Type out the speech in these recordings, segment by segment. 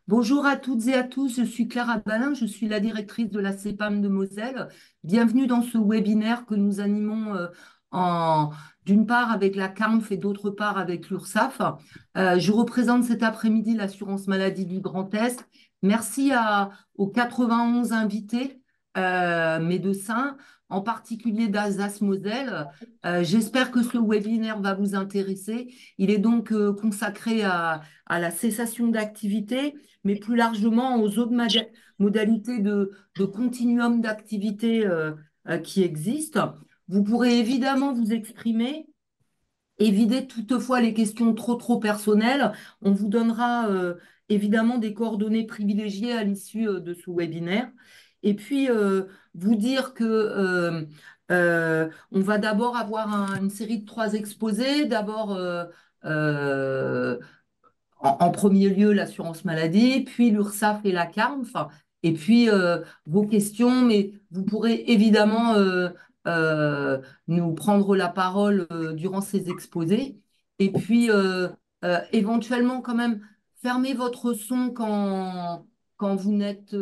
Bonjour à toutes et à tous, je suis Clara Balin, je suis la directrice de la CEPAM de Moselle. Bienvenue dans ce webinaire que nous animons en, d'une part avec la CARMF et d'autre part avec l'URSSAF. Je représente cet après-midi l'assurance maladie du Grand Est. Merci aux 91 invités médecins, en particulier d'Alsace-Moselle. J'espère que ce webinaire va vous intéresser. Il est donc consacré à la cessation d'activité, mais plus largement aux autres modalités de continuum d'activité qui existent. Vous pourrez évidemment vous exprimer. Évitez toutefois les questions trop personnelles. On vous donnera évidemment des coordonnées privilégiées à l'issue de ce webinaire. Et puis, vous dire que on va d'abord avoir une série de 3 exposés. D'abord, en premier lieu l'assurance maladie, puis l'URSSAF et la CARMF, et puis vos questions, mais vous pourrez évidemment euh, nous prendre la parole durant ces exposés, et puis éventuellement quand même fermez votre son quand vous n'êtes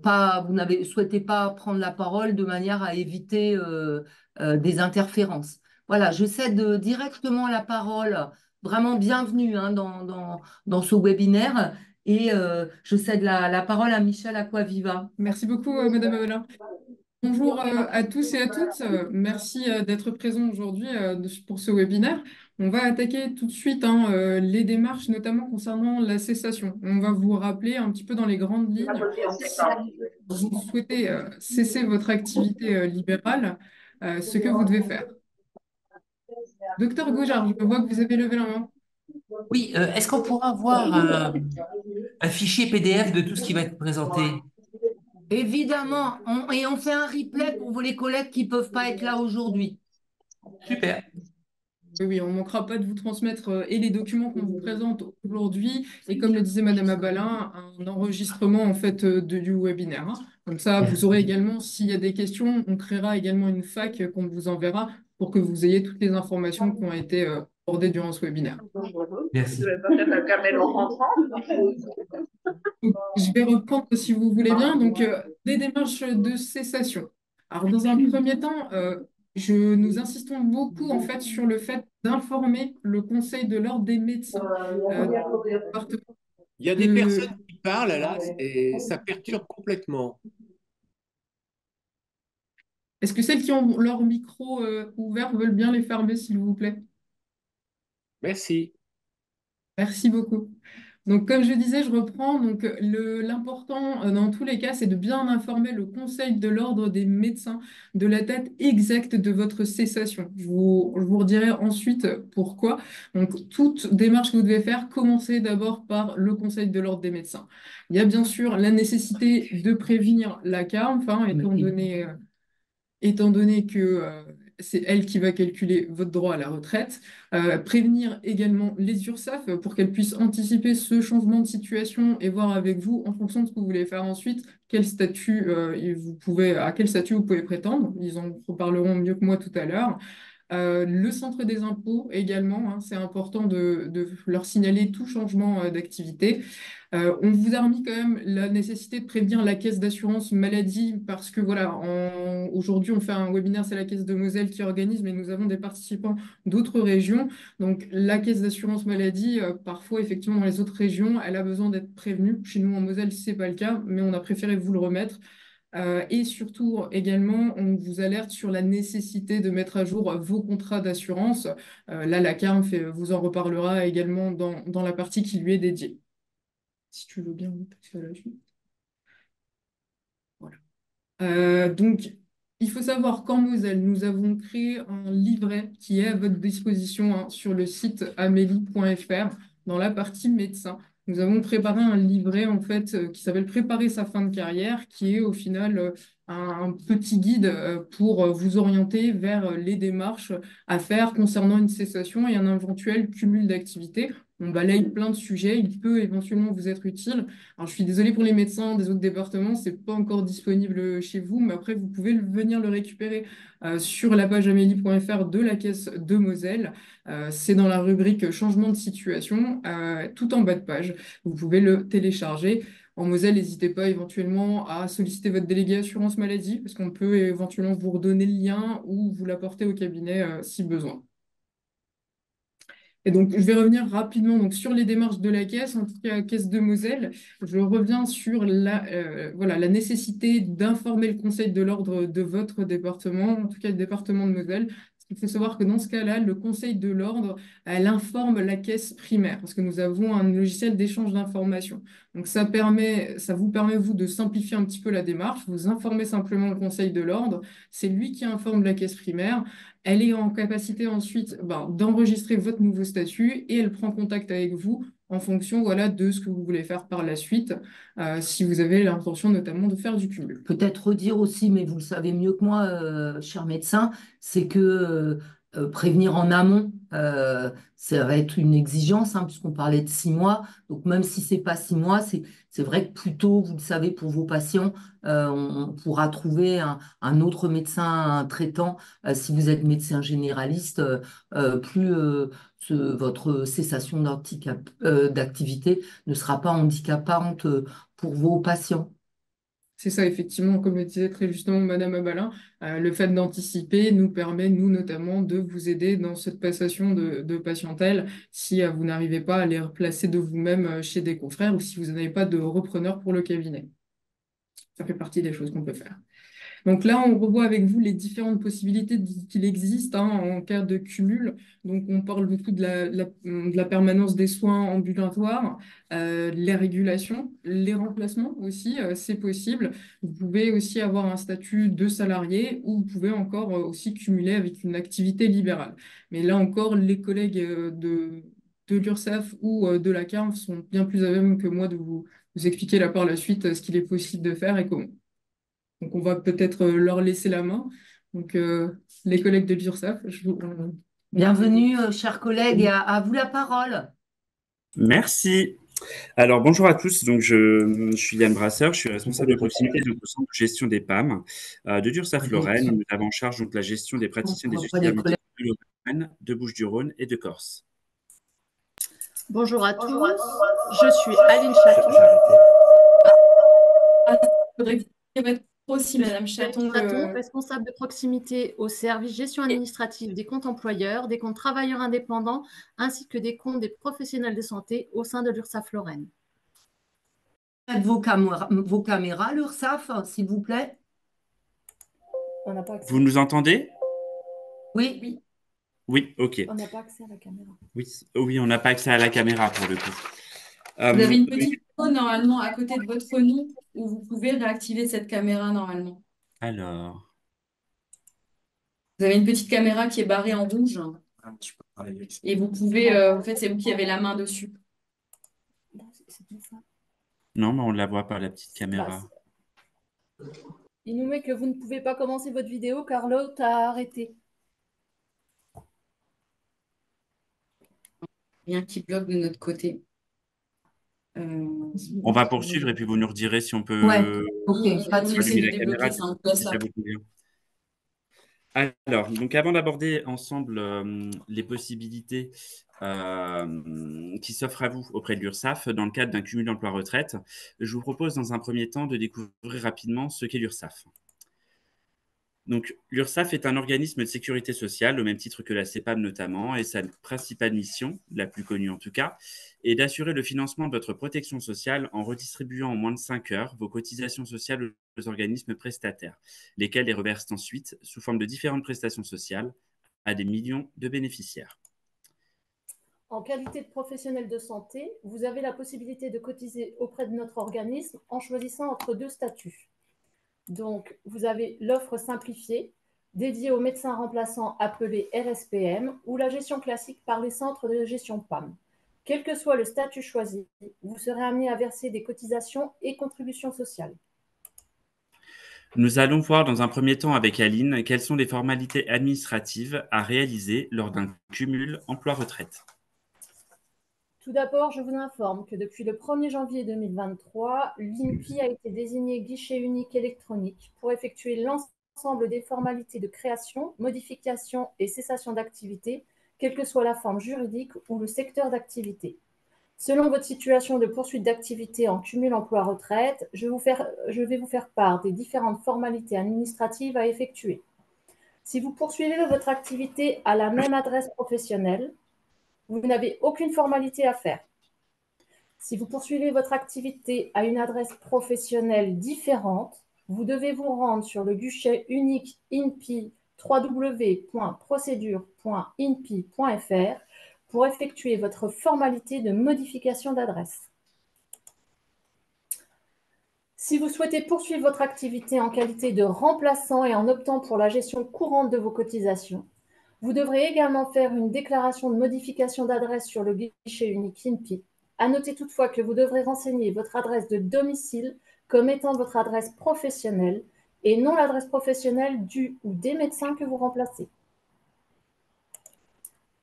pas, vous n'avez souhaitez pas prendre la parole de manière à éviter des interférences. Voilà, je cède directement la parole. Vraiment bienvenue hein, dans ce webinaire. Et je cède la parole à Michel Aquaviva. Merci beaucoup, Madame Avelin. Bonjour à tous et à toutes. Merci d'être présents aujourd'hui pour ce webinaire. On va attaquer tout de suite les démarches, notamment concernant la cessation. On va vous rappeler un petit peu dans les grandes lignes, si vous souhaitez cesser votre activité libérale, ce que vous devez faire. Docteur Goujard, je vois que vous avez levé la main. Oui, est-ce qu'on pourra avoir un fichier PDF de tout ce qui va être présenté? Évidemment, et on fait un replay pour les collègues qui ne peuvent pas être là aujourd'hui. Super. Oui, oui, on ne manquera pas de vous transmettre et les documents qu'on vous présente aujourd'hui et comme le disait Madame Abalin, un enregistrement en fait du webinaire, hein. Comme ça, vous aurez également, s'il y a des questions, on créera également une fac qu'on vous enverra pour que vous ayez toutes les informations qui ont été abordées durant ce webinaire. Merci. Donc, je vais reprendre si vous voulez bien. Donc, des démarches de cessation. Alors, dans un premier temps, nous insistons beaucoup en fait sur le fait d'informer le Conseil de l'ordre des médecins. Euh, Il y a des de- personnes qui parlent là, et ça perturbe complètement. Est-ce que celles qui ont leur micro ouvert veulent bien les fermer, s'il vous plaît? Merci. Merci beaucoup. Donc, comme je disais, je reprends. Donc, l'important dans tous les cas, c'est de bien informer le Conseil de l'ordre des médecins de la date exacte de votre cessation. Je vous redirai ensuite pourquoi. Donc, toute démarche que vous devez faire, commencez d'abord par le Conseil de l'ordre des médecins. Il y a bien sûr la nécessité de prévenir la CARMF, hein, étant donné que c'est elle qui va calculer votre droit à la retraite. Prévenir également les URSSAF pour qu'elles puissent anticiper ce changement de situation et voir avec vous, en fonction de ce que vous voulez faire ensuite, quel statut, à quel statut vous pouvez prétendre. Ils en reparleront mieux que moi tout à l'heure. Le centre des impôts également, hein, c'est important de leur signaler tout changement d'activité. On vous a remis quand même la nécessité de prévenir la caisse d'assurance maladie parce que voilà, aujourd'hui on fait un webinaire, c'est la caisse de Moselle qui organise, mais nous avons des participants d'autres régions. Donc la caisse d'assurance maladie, parfois effectivement dans les autres régions, elle a besoin d'être prévenue. Chez nous en Moselle, c'est pas le cas, mais on a préféré vous le remettre. Et surtout, également, on vous alerte sur la nécessité de mettre à jour vos contrats d'assurance. Là, la CARM vous en reparlera également dans la partie qui lui est dédiée. Si tu veux bien passer à la suite. Voilà. Donc, il faut savoir qu'en Moselle, nous avons créé un livret qui est à votre disposition hein, sur le site amélie.fr dans la partie médecin. Nous avons préparé un livret en fait qui s'appelle Préparer sa fin de carrière, qui est au final un petit guide pour vous orienter vers les démarches à faire concernant une cessation et un éventuel cumul d'activités. On balaye plein de sujets, il peut éventuellement vous être utile. Alors, je suis désolée pour les médecins des autres départements, c'est pas encore disponible chez vous, mais après, vous pouvez venir le récupérer sur la page amélie.fr de la caisse de Moselle. C'est dans la rubrique changement de situation, tout en bas de page. Vous pouvez le télécharger. En Moselle, n'hésitez pas éventuellement à solliciter votre délégué assurance maladie, parce qu'on peut éventuellement vous redonner le lien ou vous l'apporter au cabinet si besoin. Et donc, je vais revenir rapidement donc, sur les démarches de la caisse, en tout cas Caisse de Moselle. Je reviens sur voilà, la nécessité d'informer le Conseil de l'ordre de votre département, en tout cas le département de Moselle. Il faut savoir que dans ce cas-là, le Conseil de l'ordre, elle informe la caisse primaire, parce que nous avons un logiciel d'échange d'informations. Donc, ça vous permet, vous, de simplifier un petit peu la démarche. Vous informez simplement le Conseil de l'ordre. C'est lui qui informe la caisse primaire. Elle est en capacité ensuite d'enregistrer votre nouveau statut et elle prend contact avec vous en fonction voilà, de ce que vous voulez faire par la suite, si vous avez l'intention notamment de faire du cumul. Peut-être redire aussi, mais vous le savez mieux que moi, cher médecin, c'est que prévenir en amont, ça va être une exigence, hein, puisqu'on parlait de 6 mois. Donc même si c'est pas 6 mois, c'est vrai que plus tôt, vous le savez, pour vos patients, on pourra trouver un autre médecin un traitant. Si vous êtes médecin généraliste, plus votre cessation d'activité ne sera pas handicapante pour vos patients. C'est ça, effectivement, comme le disait très justement Madame Abalin, le fait d'anticiper nous permet, nous notamment, de vous aider dans cette passation de patientèle si vous n'arrivez pas à les replacer de vous-même chez des confrères ou si vous n'avez pas de repreneur pour le cabinet. Ça fait partie des choses qu'on peut faire. Donc là, on revoit avec vous les différentes possibilités qu'il existe en cas de cumul. Donc on parle beaucoup de la permanence des soins ambulatoires, les régulations, les remplacements aussi, c'est possible. Vous pouvez aussi avoir un statut de salarié ou vous pouvez encore aussi cumuler avec une activité libérale. Mais là encore, les collègues de l'URSSAF ou de la CARM sont bien plus à même que moi de vous expliquer là par la suite ce qu'il est possible de faire et comment. Donc, on va peut-être leur laisser la main. Donc, les collègues de l'URSSAF, Bienvenue, chers collègues, et à vous la parole. Merci. Alors, bonjour à tous. Donc, je suis Yann Brasseur, je suis responsable de proximité du centre de gestion des PAM de l'URSSAF-Lorraine. Nous avons en charge donc, la gestion des praticiens des auxiliaires médicaux de Lorraine, de Bouches-du-Rhône et de Corse. Bonjour à tous, je suis Aline Chaton. Aussi, Madame Chaton, responsable de proximité au service gestion administrative des comptes employeurs, des comptes travailleurs indépendants, ainsi que des comptes des professionnels de santé au sein de l'URSSAF-Lorraine. Vos caméras, l'URSSAF, s'il vous plaît. On n'a pas accès. Vous nous entendez? Oui. Oui. Oui, ok. On n'a pas accès à la caméra. Oui, on n'a pas accès à la caméra pour le coup. Vous avez une petite icône normalement à côté de votre nom où vous pouvez réactiver cette caméra normalement. Alors. Vous avez une petite caméra qui est barrée en rouge. Et vous pouvez, en fait, c'est vous qui avez la main dessus. Non, mais on ne la voit pas, la petite caméra. Il nous met que vous ne pouvez pas commencer votre vidéo car l'autre a arrêté. Rien qui bloque de notre côté. On va poursuivre et puis vous nous redirez si on peut allumer la caméra, si ça vous convient. Alors, donc avant d'aborder ensemble les possibilités qui s'offrent à vous auprès de l'URSSAF dans le cadre d'un cumul emploi-retraite, je vous propose dans un premier temps de découvrir rapidement ce qu'est l'URSSAF. Donc, l'URSSAF est un organisme de sécurité sociale, au même titre que la CEPAM notamment, et sa principale mission, la plus connue en tout cas, est d'assurer le financement de votre protection sociale en redistribuant en moins de 5 heures vos cotisations sociales aux organismes prestataires, lesquels les reversent ensuite sous forme de différentes prestations sociales à des millions de bénéficiaires. En qualité de professionnel de santé, vous avez la possibilité de cotiser auprès de notre organisme en choisissant entre 2 statuts. Donc, vous avez l'offre simplifiée dédiée aux médecins remplaçants appelés RSPM ou la gestion classique par les centres de gestion PAM. Quel que soit le statut choisi, vous serez amené à verser des cotisations et contributions sociales. Nous allons voir dans un premier temps avec Aline quelles sont les formalités administratives à réaliser lors d'un cumul emploi-retraite. Tout d'abord, je vous informe que depuis le 1er janvier 2023, l'INPI a été désigné guichet unique électronique pour effectuer l'ensemble des formalités de création, modification et cessation d'activité, quelle que soit la forme juridique ou le secteur d'activité. Selon votre situation de poursuite d'activité en cumul emploi-retraite, je vais vous faire part des différentes formalités administratives à effectuer. Si vous poursuivez votre activité à la même adresse professionnelle, vous n'avez aucune formalité à faire. Si vous poursuivez votre activité à une adresse professionnelle différente, vous devez vous rendre sur le guichet unique INPI www.procédure.inpi.fr pour effectuer votre formalité de modification d'adresse. Si vous souhaitez poursuivre votre activité en qualité de remplaçant et en optant pour la gestion courante de vos cotisations, vous devrez également faire une déclaration de modification d'adresse sur le guichet unique INPI. À noter toutefois que vous devrez renseigner votre adresse de domicile comme étant votre adresse professionnelle et non l'adresse professionnelle du ou des médecins que vous remplacez.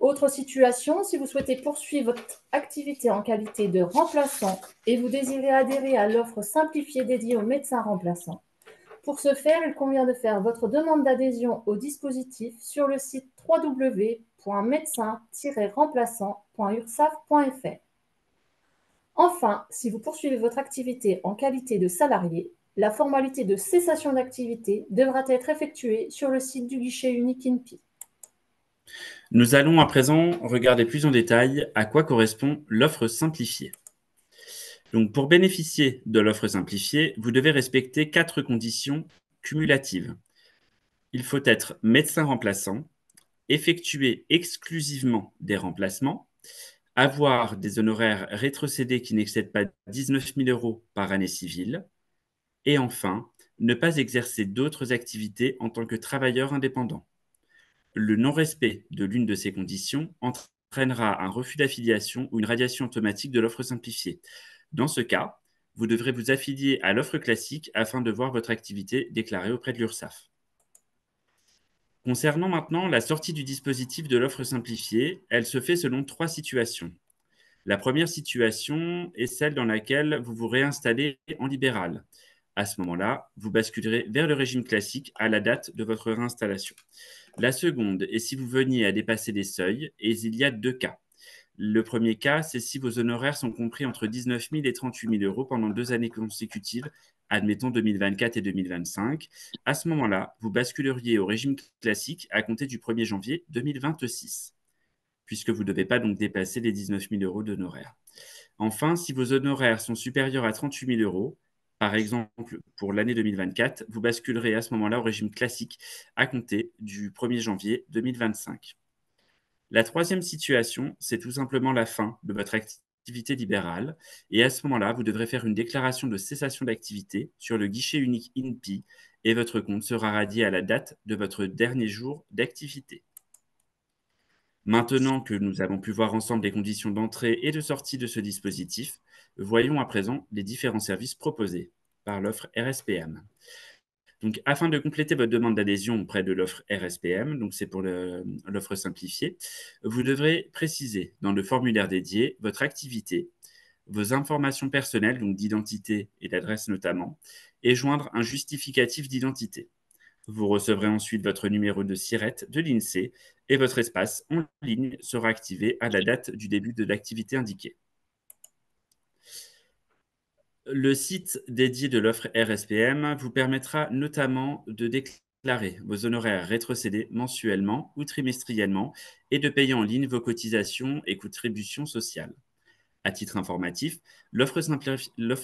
Autre situation, si vous souhaitez poursuivre votre activité en qualité de remplaçant et vous désirez adhérer à l'offre simplifiée dédiée aux médecins remplaçants, pour ce faire, il convient de faire votre demande d'adhésion au dispositif sur le site www.médecin-remplaçant.ursaf.fr. Enfin, si vous poursuivez votre activité en qualité de salarié, la formalité de cessation d'activité devra être effectuée sur le site du guichet unique INPI. Nous allons à présent regarder plus en détail à quoi correspond l'offre simplifiée. Donc, pour bénéficier de l'offre simplifiée, vous devez respecter 4 conditions cumulatives. Il faut être médecin remplaçant, effectuer exclusivement des remplacements, avoir des honoraires rétrocédés qui n'excèdent pas 19 000 € par année civile, et enfin, ne pas exercer d'autres activités en tant que travailleur indépendant. Le non-respect de l'une de ces conditions entraînera un refus d'affiliation ou une radiation automatique de l'offre simplifiée. Dans ce cas, vous devrez vous affilier à l'offre classique afin de voir votre activité déclarée auprès de l'URSSAF. Concernant maintenant la sortie du dispositif de l'offre simplifiée, elle se fait selon 3 situations. La première situation est celle dans laquelle vous vous réinstallez en libéral. À ce moment-là, vous basculerez vers le régime classique à la date de votre réinstallation. La seconde est si vous veniez à dépasser des seuils, et il y a 2 cas. Le premier cas, c'est si vos honoraires sont compris entre 19 000 et 38 000 € pendant 2 années consécutives, admettons 2024 et 2025. À ce moment-là, vous basculeriez au régime classique à compter du 1er janvier 2026, puisque vous ne devez pas donc dépasser les 19 000 € d'honoraires. Enfin, si vos honoraires sont supérieurs à 38 000 €, par exemple pour l'année 2024, vous basculerez à ce moment-là au régime classique à compter du 1er janvier 2025. La troisième situation, c'est tout simplement la fin de votre activité libérale. Et à ce moment-là, vous devrez faire une déclaration de cessation d'activité sur le guichet unique INPI et votre compte sera radié à la date de votre dernier jour d'activité. Maintenant que nous avons pu voir ensemble les conditions d'entrée et de sortie de ce dispositif, voyons à présent les différents services proposés par l'offre RSPM. Donc, afin de compléter votre demande d'adhésion auprès de l'offre RSPM, donc c'est pour l'offre simplifiée, vous devrez préciser dans le formulaire dédié votre activité, vos informations personnelles, donc d'identité et d'adresse notamment, et joindre un justificatif d'identité. Vous recevrez ensuite votre numéro de SIRET de l'INSEE et votre espace en ligne sera activé à la date du début de l'activité indiquée. Le site dédié de l'offre RSPM vous permettra notamment de déclarer vos honoraires rétrocédés mensuellement ou trimestriellement et de payer en ligne vos cotisations et contributions sociales. À titre informatif, l'offre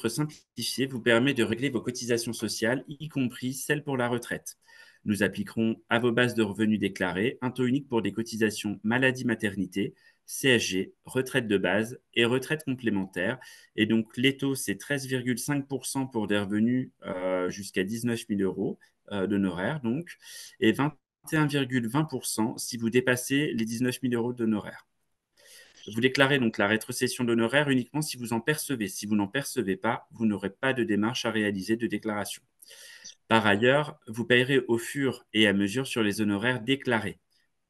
simplifiée vous permet de régler vos cotisations sociales, y compris celles pour la retraite. Nous appliquerons à vos bases de revenus déclarées un taux unique pour des cotisations maladie-maternité, CSG, retraite de base et retraite complémentaire. Et donc, les taux, c'est 13,5% pour des revenus jusqu'à 19 000 € d'honoraires, donc, et 21,20% si vous dépassez les 19 000 € d'honoraires. Vous déclarez donc la rétrocession d'honoraires uniquement si vous en percevez. Si vous n'en percevez pas, vous n'aurez pas de démarche à réaliser de déclaration. Par ailleurs, vous payerez au fur et à mesure sur les honoraires déclarés.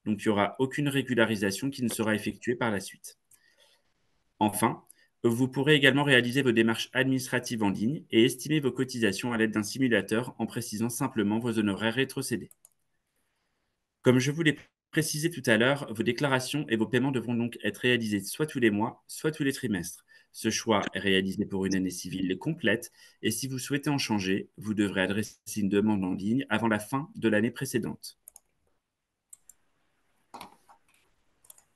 Donc, il n'y aura aucune régularisation qui ne sera effectuée par la suite. Enfin, vous pourrez également réaliser vos démarches administratives en ligne et estimer vos cotisations à l'aide d'un simulateur en précisant simplement vos honoraires rétrocédés. Comme je vous l'ai précisé tout à l'heure, vos déclarations et vos paiements devront donc être réalisés soit tous les mois, soit tous les trimestres. Ce choix est réalisé pour une année civile complète et si vous souhaitez en changer, vous devrez adresser une demande en ligne avant la fin de l'année précédente.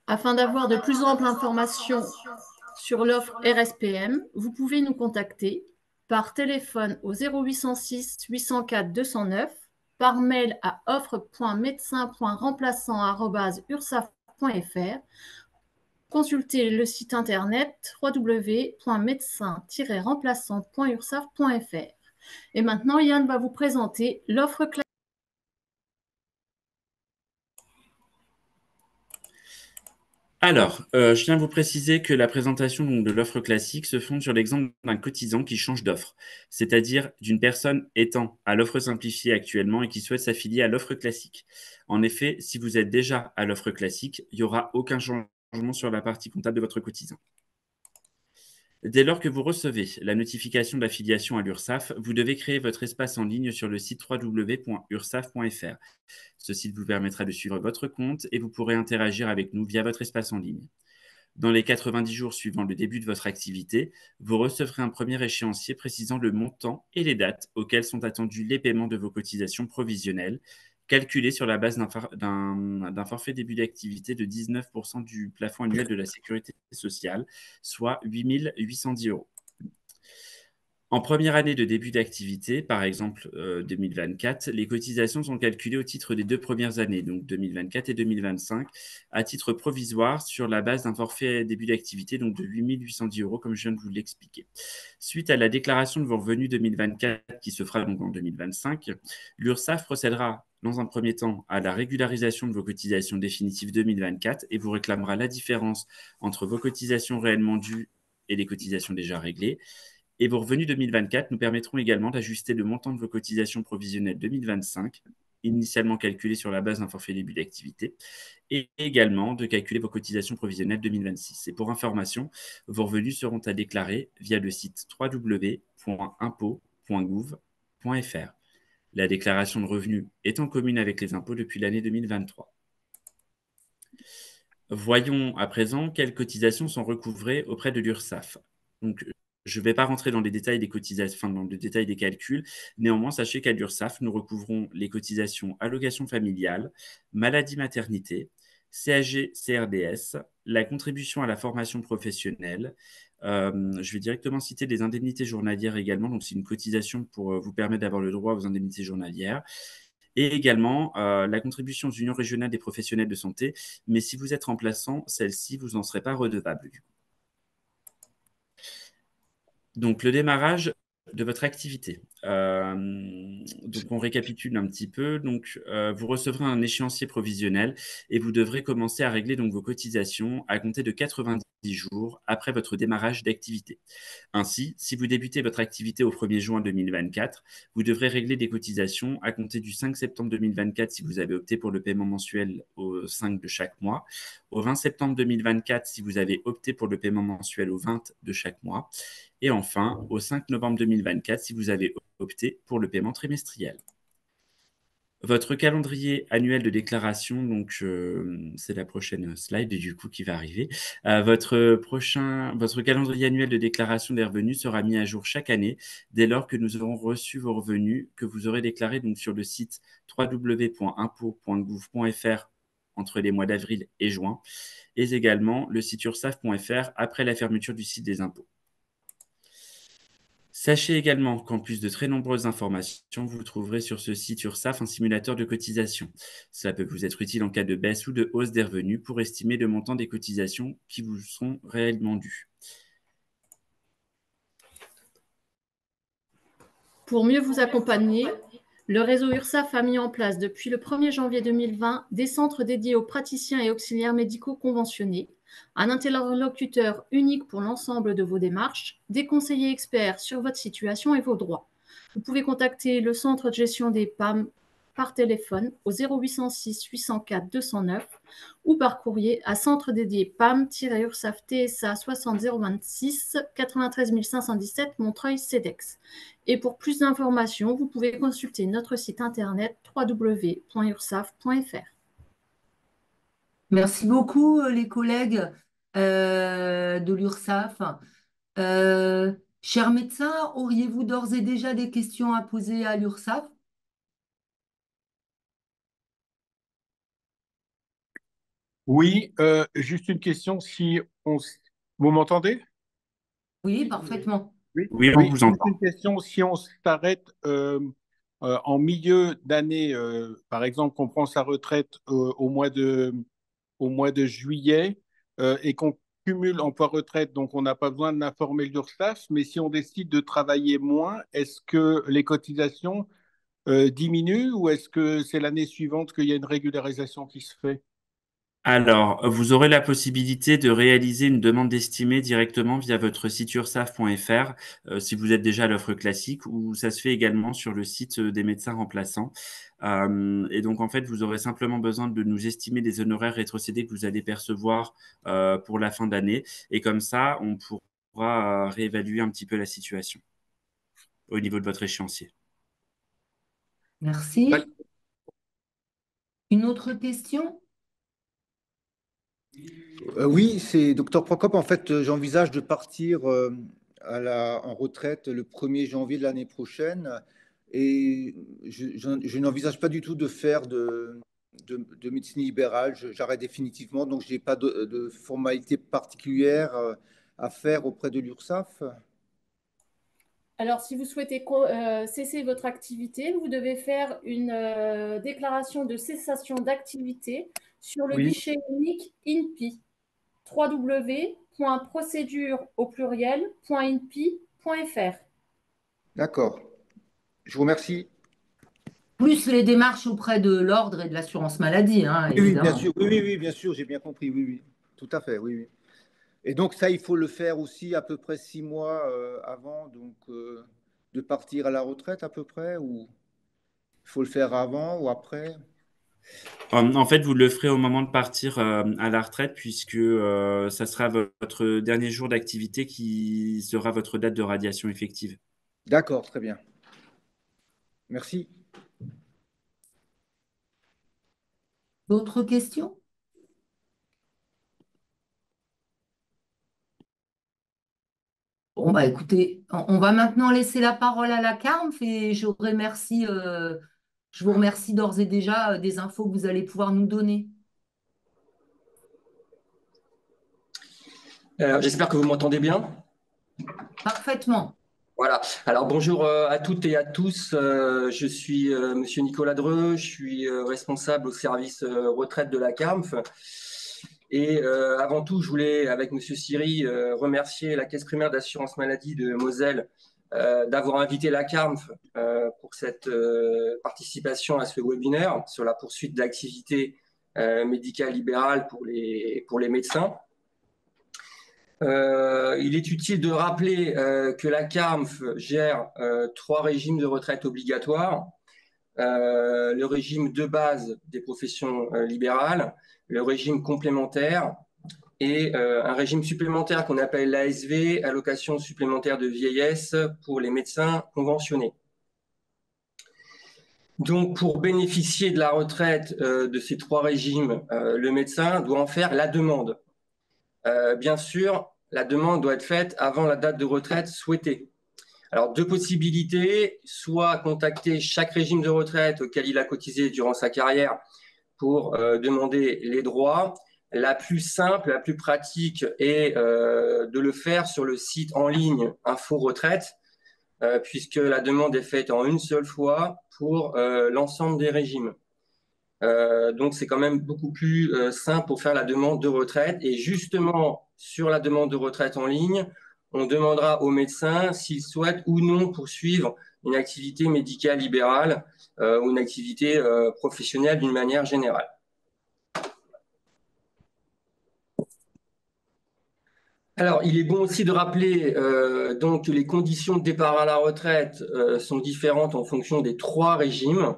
Afin d'avoir de plus amples informations sur l'offre RSPM, vous pouvez nous contacter par téléphone au 0806 804 209, par mail à offre.médecin.remplaçant@ursaf.fr. Consultez le site internet www.médecin-remplaçant.ursaf.fr. Et maintenant, Yann va vous présenter l'offre classique. Alors, je tiens à vous préciser que la présentation donc, de l'offre classique se fonde sur l'exemple d'un cotisant qui change d'offre, c'est-à-dire d'une personne étant à l'offre simplifiée actuellement et qui souhaite s'affilier à l'offre classique. En effet, si vous êtes déjà à l'offre classique, il n'y aura aucun changement sur la partie comptable de votre cotisant. Dès lors que vous recevez la notification d'affiliation à l'URSSAF, vous devez créer votre espace en ligne sur le site www.ursaf.fr. Ce site vous permettra de suivre votre compte et vous pourrez interagir avec nous via votre espace en ligne. Dans les 90 jours suivant le début de votre activité, vous recevrez un premier échéancier précisant le montant et les dates auxquelles sont attendus les paiements de vos cotisations provisionnelles, calculés sur la base d'un forfait début d'activité de 19% du plafond annuel de la sécurité sociale, soit 8 810 €. En première année de début d'activité, par exemple 2024, les cotisations sont calculées au titre des 2 premières années, donc 2024 et 2025, à titre provisoire sur la base d'un forfait début d'activité, donc de 8 810 € comme je viens de vous l'expliquer. Suite à la déclaration de vos revenus 2024 qui se fera donc en 2025, l'URSSAF procédera dans un premier temps à la régularisation de vos cotisations définitives 2024 et vous réclamera la différence entre vos cotisations réellement dues et les cotisations déjà réglées. Et vos revenus 2024 nous permettront également d'ajuster le montant de vos cotisations provisionnelles 2025, initialement calculées sur la base d'un forfait début d'activité, et également de calculer vos cotisations provisionnelles 2026. Et pour information, vos revenus seront à déclarer via le site www.impôts.gouv.fr. La déclaration de revenus est en commune avec les impôts depuis l'année 2023. Voyons à présent quelles cotisations sont recouvrées auprès de l'URSSAF. Donc, je ne vais pas rentrer dans les détails des cotisations, enfin, dans le détail des calculs. Néanmoins, sachez qu'à l'URSSAF, nous recouvrons les cotisations allocation familiale, maladie maternité, CSG, CRDS, la contribution à la formation professionnelle. Je vais directement citer les indemnités journalières également. Donc, c'est une cotisation pour vous permettre d'avoir le droit aux indemnités journalières. Et également la contribution aux unions régionales des professionnels de santé. Mais si vous êtes remplaçant, celle-ci, vous n'en serez pas redevable. Donc, le démarrage de votre activité. Donc, on récapitule un petit peu. Donc, vous recevrez un échéancier provisionnel et vous devrez commencer à régler donc, vos cotisations à compter de 90 jours après votre démarrage d'activité. Ainsi, si vous débutez votre activité au 1er juin 2024, vous devrez régler des cotisations à compter du 5 septembre 2024 si vous avez opté pour le paiement mensuel au 5 de chaque mois, au 20 septembre 2024 si vous avez opté pour le paiement mensuel au 20 de chaque mois, et enfin au 5 novembre 2024 si vous avez opté pour le paiement trimestriel. Votre calendrier annuel de déclaration, donc c'est la prochaine slide du coup qui va arriver. Votre calendrier annuel de déclaration des revenus sera mis à jour chaque année dès lors que nous aurons reçu vos revenus que vous aurez déclarés donc, sur le site www.impôts.gouv.fr entre les mois d'avril et juin, et également le site ursaf.fr après la fermeture du site des impôts. Sachez également qu'en plus de très nombreuses informations, vous trouverez sur ce site URSSAF un simulateur de cotisation. Cela peut vous être utile en cas de baisse ou de hausse des revenus pour estimer le montant des cotisations qui vous sont réellement dues. Pour mieux vous accompagner, le réseau URSSAF a mis en place depuis le 1er janvier 2020 des centres dédiés aux praticiens et auxiliaires médicaux conventionnés, un interlocuteur unique pour l'ensemble de vos démarches, des conseillers experts sur votre situation et vos droits. Vous pouvez contacter le centre de gestion des PAM par téléphone au 0806 804 209 ou par courrier à centre dédié PAM-URSAF TSA 60 026 93 517 Montreuil-Cedex. Et pour plus d'informations, vous pouvez consulter notre site internet www.ursaf.fr. Merci beaucoup, les collègues de l'URSSAF. Chers médecins, auriez-vous d'ores et déjà des questions à poser à l'URSSAF? Oui, juste une question, si on... Vous m'entendez? Oui, parfaitement. Oui. Oui, on Oui, vous juste entend. une question, si on s'arrête en milieu d'année, par exemple, qu'on prend sa retraite au mois de juillet et qu'on cumule emploi-retraite, donc on n'a pas besoin d'informer l'URSSAF, mais si on décide de travailler moins, est-ce que les cotisations diminuent ou est-ce que c'est l'année suivante qu'il y a une régularisation qui se fait? Alors, vous aurez la possibilité de réaliser une demande estimée directement via votre site ursaf.fr si vous êtes déjà à l'offre classique ou ça se fait également sur le site des médecins remplaçants. Et donc, en fait, vous aurez simplement besoin de nous estimer les honoraires rétrocédés que vous allez percevoir pour la fin d'année. Et comme ça, on pourra réévaluer un petit peu la situation au niveau de votre échéancier. Merci. Une autre question? Oui, c'est docteur Procope. En fait, j'envisage de partir en retraite le 1er janvier de l'année prochaine et je n'envisage pas du tout de faire de médecine libérale. J'arrête définitivement, donc je n'ai pas de formalité particulière à faire auprès de l'URSSAF. Alors, si vous souhaitez cesser votre activité, vous devez faire une déclaration de cessation d'activité sur le Oui, guichet unique INPI, www.procédure au pluriel.inpi.fr. d'accord. Je vous remercie. Plus les démarches auprès de l'ordre et de l'assurance maladie, hein, Oui, oui, bien évidemment. sûr. Oui, bien sûr, j'ai bien compris. Oui, oui, tout à fait. Oui, oui. Et donc ça, il faut le faire aussi à peu près 6 mois avant de partir à la retraite à peu près, ou il faut le faire avant ou après? En fait, vous le ferez au moment de partir à la retraite puisque ça sera votre dernier jour d'activité qui sera votre date de radiation effective. D'accord, très bien. Merci. D'autres questions? Bon, bah écoutez, on va maintenant laisser la parole à la CARMF et je vous remercie d'ores et déjà des infos que vous allez pouvoir nous donner. J'espère que vous m'entendez bien. Parfaitement. Voilà. Alors bonjour à toutes et à tous. Je suis Monsieur Nicolas Dreux. Je suis responsable au service retraite de la CARMF. Et avant tout, je voulais, avec Monsieur Siri, remercier la Caisse primaire d'assurance maladie de Moselle d'avoir invité la CARMF pour cette participation à ce webinaire sur la poursuite d'activités médicales libérales pour les médecins. Il est utile de rappeler que la CARMF gère 3 régimes de retraite obligatoires. Le régime de base des professions libérales, le régime complémentaire et un régime supplémentaire qu'on appelle l'ASV, allocation supplémentaire de vieillesse pour les médecins conventionnés. Donc, pour bénéficier de la retraite de ces 3 régimes, le médecin doit en faire la demande. Bien sûr, la demande doit être faite avant la date de retraite souhaitée. Alors, 2 possibilités, soit contacter chaque régime de retraite auquel il a cotisé durant sa carrière pour demander les droits. La plus simple, la plus pratique est de le faire sur le site en ligne Info Retraite, puisque la demande est faite en une seule fois pour l'ensemble des régimes. Donc, c'est quand même beaucoup plus simple pour faire la demande de retraite. Et justement, sur la demande de retraite en ligne, on demandera aux médecins s'ils souhaitent ou non poursuivre une activité médicale libérale ou une activité professionnelle d'une manière générale. Alors, il est bon aussi de rappeler donc que les conditions de départ à la retraite sont différentes en fonction des 3 régimes.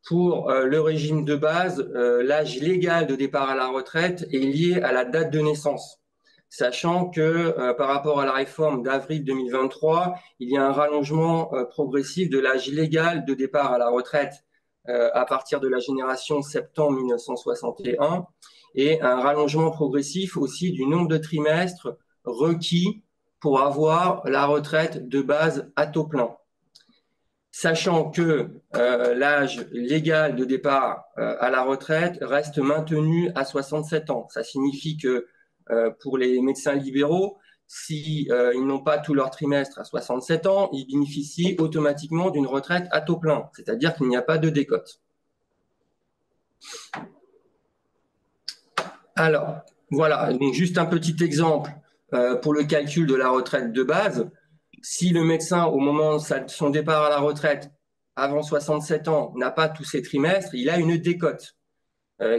Pour le régime de base, l'âge légal de départ à la retraite est lié à la date de naissance, sachant que par rapport à la réforme d'avril 2023, il y a un rallongement progressif de l'âge légal de départ à la retraite à partir de la génération septembre 1961 et un rallongement progressif aussi du nombre de trimestres requis pour avoir la retraite de base à taux plein. Sachant que l'âge légal de départ à la retraite reste maintenu à 67 ans. Ça signifie que pour les médecins libéraux, si ils n'ont pas tout leur trimestre à 67 ans, ils bénéficient automatiquement d'une retraite à taux plein, c'est-à-dire qu'il n'y a pas de décote. Alors, voilà, donc juste un petit exemple pour le calcul de la retraite de base. Si le médecin, au moment de son départ à la retraite, avant 67 ans, n'a pas tous ses trimestres, il a une décote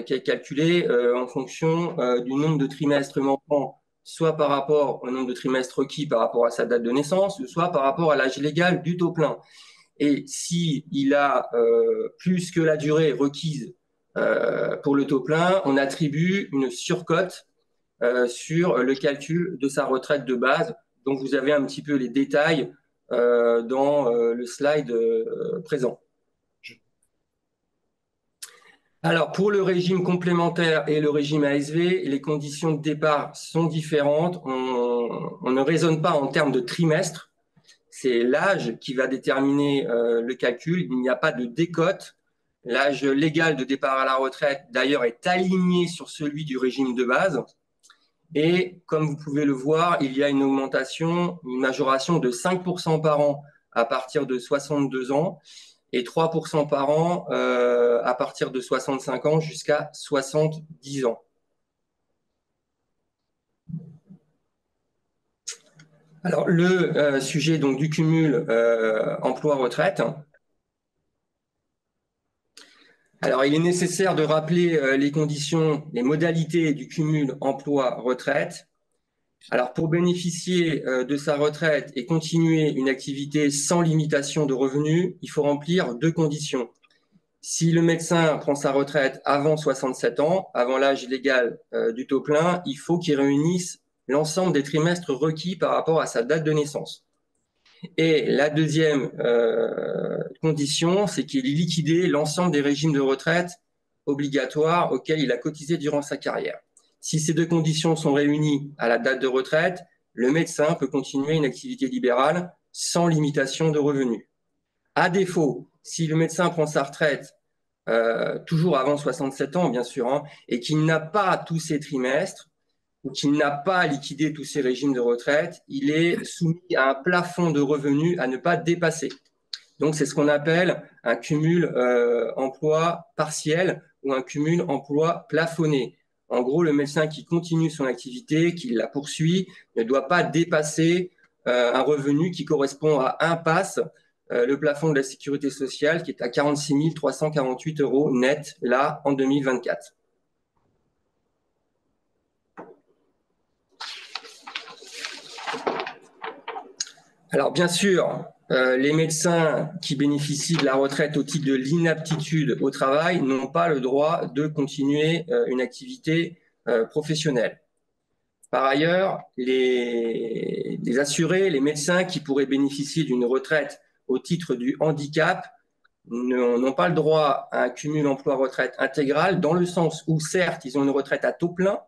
qui est calculée en fonction du nombre de trimestres manquants, soit par rapport au nombre de trimestres requis par rapport à sa date de naissance, soit par rapport à l'âge légal du taux plein. Et s'il a plus que la durée requise pour le taux plein, on attribue une surcote sur le calcul de sa retraite de base. Donc, vous avez un petit peu les détails dans le slide présent. Alors, pour le régime complémentaire et le régime ASV, les conditions de départ sont différentes. On ne raisonne pas en termes de trimestre. C'est l'âge qui va déterminer le calcul. Il n'y a pas de décote. L'âge légal de départ à la retraite, d'ailleurs, est aligné sur celui du régime de base. Et comme vous pouvez le voir, il y a une augmentation, une majoration de 5% par an à partir de 62 ans et 3% par an à partir de 65 ans jusqu'à 70 ans. Alors, le sujet donc, du cumul emploi-retraite. Alors, il est nécessaire de rappeler les conditions, les modalités du cumul emploi-retraite. Alors, pour bénéficier de sa retraite et continuer une activité sans limitation de revenus, il faut remplir deux conditions. Si le médecin prend sa retraite avant 67 ans, avant l'âge légal du taux plein, il faut qu'il réunisse l'ensemble des trimestres requis par rapport à sa date de naissance. Et la deuxième condition, c'est qu'il ait liquidé l'ensemble des régimes de retraite obligatoires auxquels il a cotisé durant sa carrière. Si ces deux conditions sont réunies à la date de retraite, le médecin peut continuer une activité libérale sans limitation de revenus. À défaut, si le médecin prend sa retraite toujours avant 67 ans, bien sûr, hein, et qu'il n'a pas tous ses trimestres, ou qu'il n'a pas liquidé tous ses régimes de retraite, il est soumis à un plafond de revenus à ne pas dépasser. Donc, c'est ce qu'on appelle un cumul emploi partiel ou un cumul emploi plafonné. En gros, le médecin qui continue son activité, qui la poursuit, ne doit pas dépasser un revenu qui correspond à un PASS, le plafond de la sécurité sociale, qui est à 46 348 € net, là, en 2024. Alors, bien sûr, les médecins qui bénéficient de la retraite au titre de l'inaptitude au travail n'ont pas le droit de continuer une activité professionnelle. Par ailleurs, les assurés, les médecins qui pourraient bénéficier d'une retraite au titre du handicap n'ont pas le droit à un cumul emploi-retraite intégral, dans le sens où, certes, ils ont une retraite à taux plein,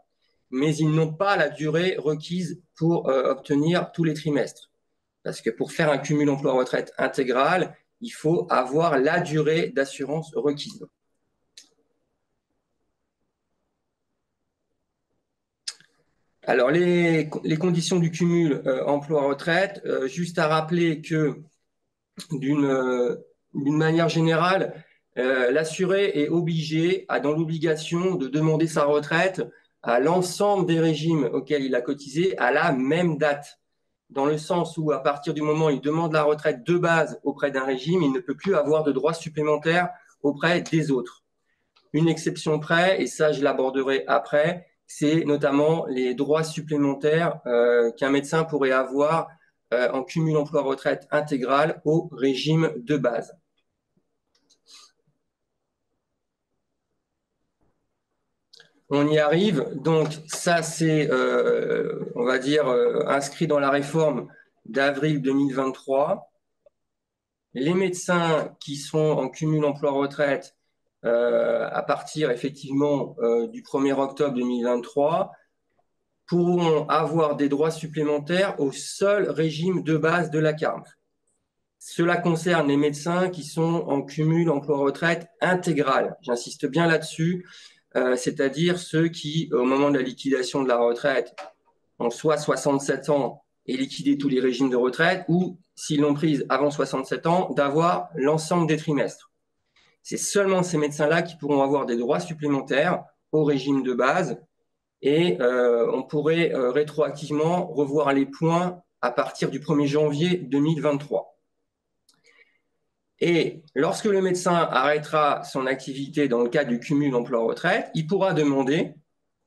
mais ils n'ont pas la durée requise pour obtenir tous les trimestres. Parce que pour faire un cumul emploi-retraite intégral, il faut avoir la durée d'assurance requise. Alors, les conditions du cumul emploi-retraite, juste à rappeler que d'une manière générale, l'assuré est obligé, dans l'obligation de demander sa retraite à l'ensemble des régimes auxquels il a cotisé à la même date. Dans le sens où, à partir du moment où il demande la retraite de base auprès d'un régime, il ne peut plus avoir de droits supplémentaires auprès des autres. Une exception près, et ça je l'aborderai après, c'est notamment les droits supplémentaires qu'un médecin pourrait avoir en cumul emploi-retraite intégral au régime de base. On y arrive. Donc, ça, c'est, on va dire, inscrit dans la réforme d'avril 2023. Les médecins qui sont en cumul emploi-retraite à partir effectivement du 1er octobre 2023 pourront avoir des droits supplémentaires au seul régime de base de la CARMF. Cela concerne les médecins qui sont en cumul emploi-retraite intégral. J'insiste bien là-dessus, c'est-à-dire ceux qui, au moment de la liquidation de la retraite, ont soit 67 ans et liquidé tous les régimes de retraite, ou s'ils l'ont prise avant 67 ans, d'avoir l'ensemble des trimestres. C'est seulement ces médecins-là qui pourront avoir des droits supplémentaires au régime de base et on pourrait rétroactivement revoir les points à partir du 1er janvier 2023. Et lorsque le médecin arrêtera son activité dans le cadre du cumul emploi-retraite, il pourra demander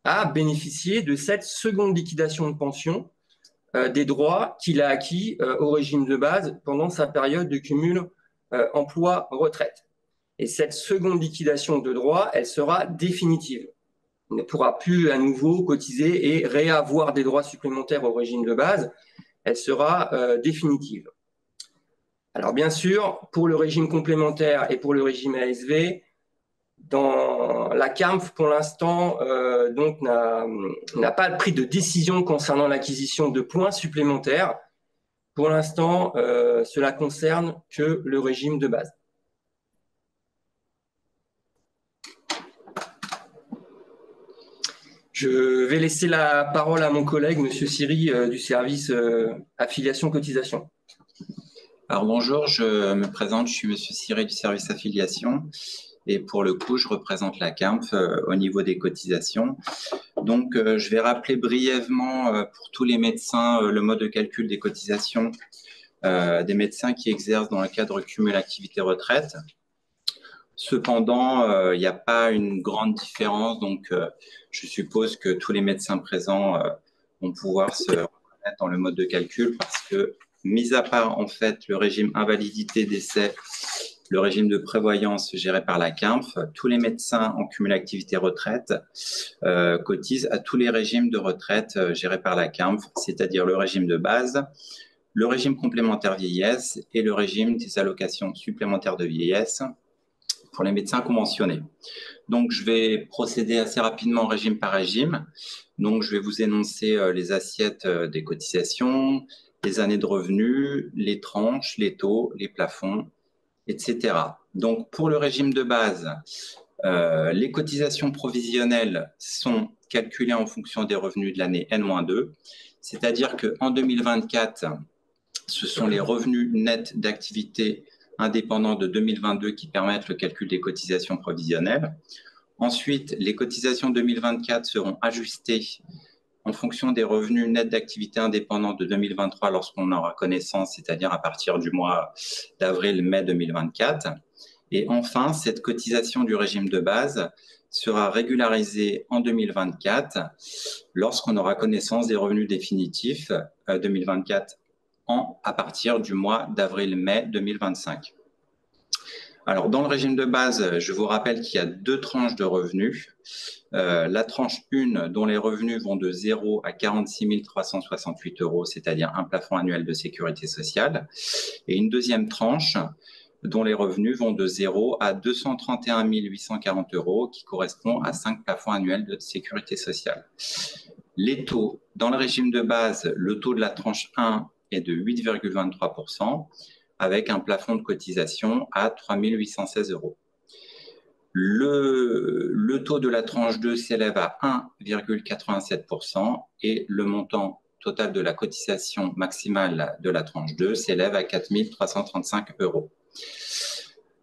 à bénéficier de cette seconde liquidation de pension des droits qu'il a acquis au régime de base pendant sa période de cumul emploi-retraite. Et cette seconde liquidation de droits, elle sera définitive. Il ne pourra plus à nouveau cotiser et réavoir des droits supplémentaires au régime de base. Elle sera définitive. Alors bien sûr, pour le régime complémentaire et pour le régime ASV, dans la CARMF, pour l'instant, donc n'a pas pris de décision concernant l'acquisition de points supplémentaires. Pour l'instant, cela concerne que le régime de base. Je vais laisser la parole à mon collègue, Monsieur Siri, du service affiliation cotisation. Alors bonjour, je me présente, je suis Monsieur Siri du service affiliation et pour le coup, je représente la CARMF au niveau des cotisations. Donc, je vais rappeler brièvement pour tous les médecins le mode de calcul des cotisations des médecins qui exercent dans le cadre cumul activité-retraite. Cependant, il n'y a pas une grande différence, donc je suppose que tous les médecins présents vont pouvoir se reconnaître dans le mode de calcul parce que, mis à part en fait le régime invalidité décès, le régime de prévoyance géré par la CARMF, tous les médecins en cumul activité-retraite cotisent à tous les régimes de retraite gérés par la CARMF, c'est-à-dire le régime de base, le régime complémentaire vieillesse et le régime des allocations supplémentaires de vieillesse pour les médecins conventionnés. Donc, je vais procéder assez rapidement régime par régime. Donc, je vais vous énoncer les assiettes des cotisations, les années de revenus, les tranches, les taux, les plafonds, etc. Donc, pour le régime de base, les cotisations provisionnelles sont calculées en fonction des revenus de l'année N-2, c'est-à-dire qu'en 2024, ce sont les revenus nets d'activité indépendants de 2022 qui permettent le calcul des cotisations provisionnelles. Ensuite, les cotisations 2024 seront ajustées en fonction des revenus nets d'activité indépendants de 2023 lorsqu'on aura connaissance, c'est-à-dire à partir du mois d'avril-mai 2024. Et enfin, cette cotisation du régime de base sera régularisée en 2024 lorsqu'on aura connaissance des revenus définitifs 2024 à partir du mois d'avril-mai 2025. Alors, dans le régime de base, je vous rappelle qu'il y a deux tranches de revenus. La tranche 1, dont les revenus vont de 0 à 46 368 €, c'est-à-dire un plafond annuel de sécurité sociale. Et une deuxième tranche, dont les revenus vont de 0 à 231 840 €, qui correspond à 5 plafonds annuels de sécurité sociale. Les taux, dans le régime de base, le taux de la tranche 1 est de 8,23%, avec un plafond de cotisation à 3 816 €. Le taux de la tranche 2 s'élève à 1,87% et le montant total de la cotisation maximale de la tranche 2 s'élève à 4 335 €.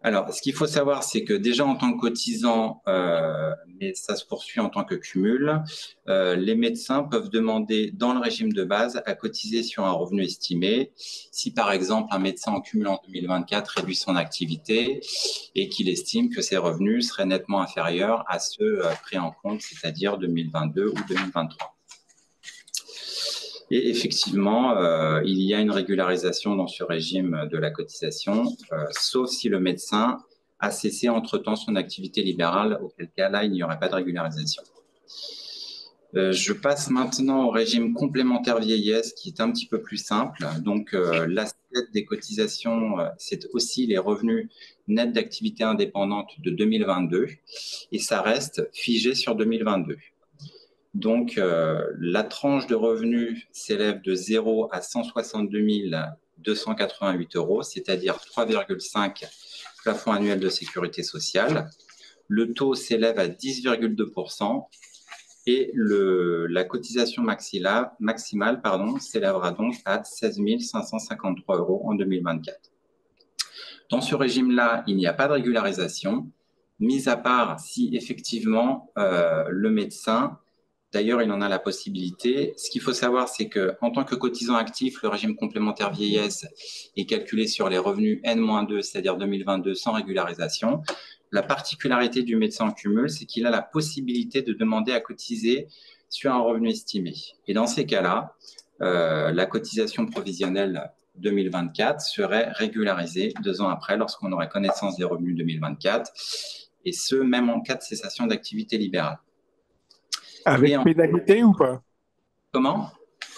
Alors, ce qu'il faut savoir, c'est que déjà en tant que cotisant, mais ça se poursuit en tant que cumul, les médecins peuvent demander dans le régime de base à cotiser sur un revenu estimé. Si par exemple un médecin en cumul en 2024 réduit son activité et qu'il estime que ses revenus seraient nettement inférieurs à ceux pris en compte, c'est-à-dire 2022 ou 2023. Et effectivement, il y a une régularisation dans ce régime de la cotisation, sauf si le médecin a cessé entre-temps son activité libérale, auquel cas là, il n'y aurait pas de régularisation. Je passe maintenant au régime complémentaire vieillesse qui est un petit peu plus simple. Donc, l'assiette des cotisations, c'est aussi les revenus nets d'activité indépendante de 2022 et ça reste figé sur 2022. Donc, la tranche de revenus s'élève de 0 à 162 288 €, c'est-à-dire 3,5 plafond annuel de sécurité sociale. Le taux s'élève à 10,2%. Et la cotisation maximale s'élèvera donc à 16 553 € en 2024. Dans ce régime-là, il n'y a pas de régularisation, mis à part si effectivement le médecin, d'ailleurs il en a la possibilité. Ce qu'il faut savoir, c'est qu'en tant que cotisant actif, le régime complémentaire vieillesse est calculé sur les revenus N-2, c'est-à-dire 2022 sans régularisation. La particularité du médecin en cumul, c'est qu'il a la possibilité de demander à cotiser sur un revenu estimé. Et dans ces cas-là, la cotisation provisionnelle 2024 serait régularisée 2 ans après lorsqu'on aurait connaissance des revenus 2024, et ce, même en cas de cessation d'activité libérale. Avec pénalité ou pas? Comment?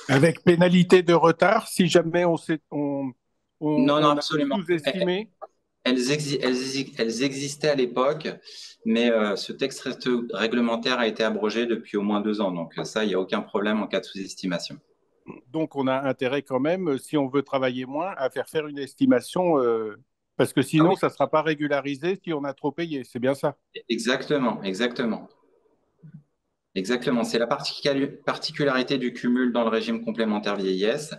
Avec pénalité de retard, si jamais on non, a absolument. sous-estimé? Elles existaient à l'époque, mais ce texte réglementaire a été abrogé depuis au moins 2 ans. Donc ça, il n'y a aucun problème en cas de sous-estimation. Donc on a intérêt quand même, si on veut travailler moins, à faire une estimation, parce que sinon, ça ne sera pas régularisé si on a trop payé. C'est bien ça? Exactement, exactement. Exactement. C'est la particularité du cumul dans le régime complémentaire vieillesse,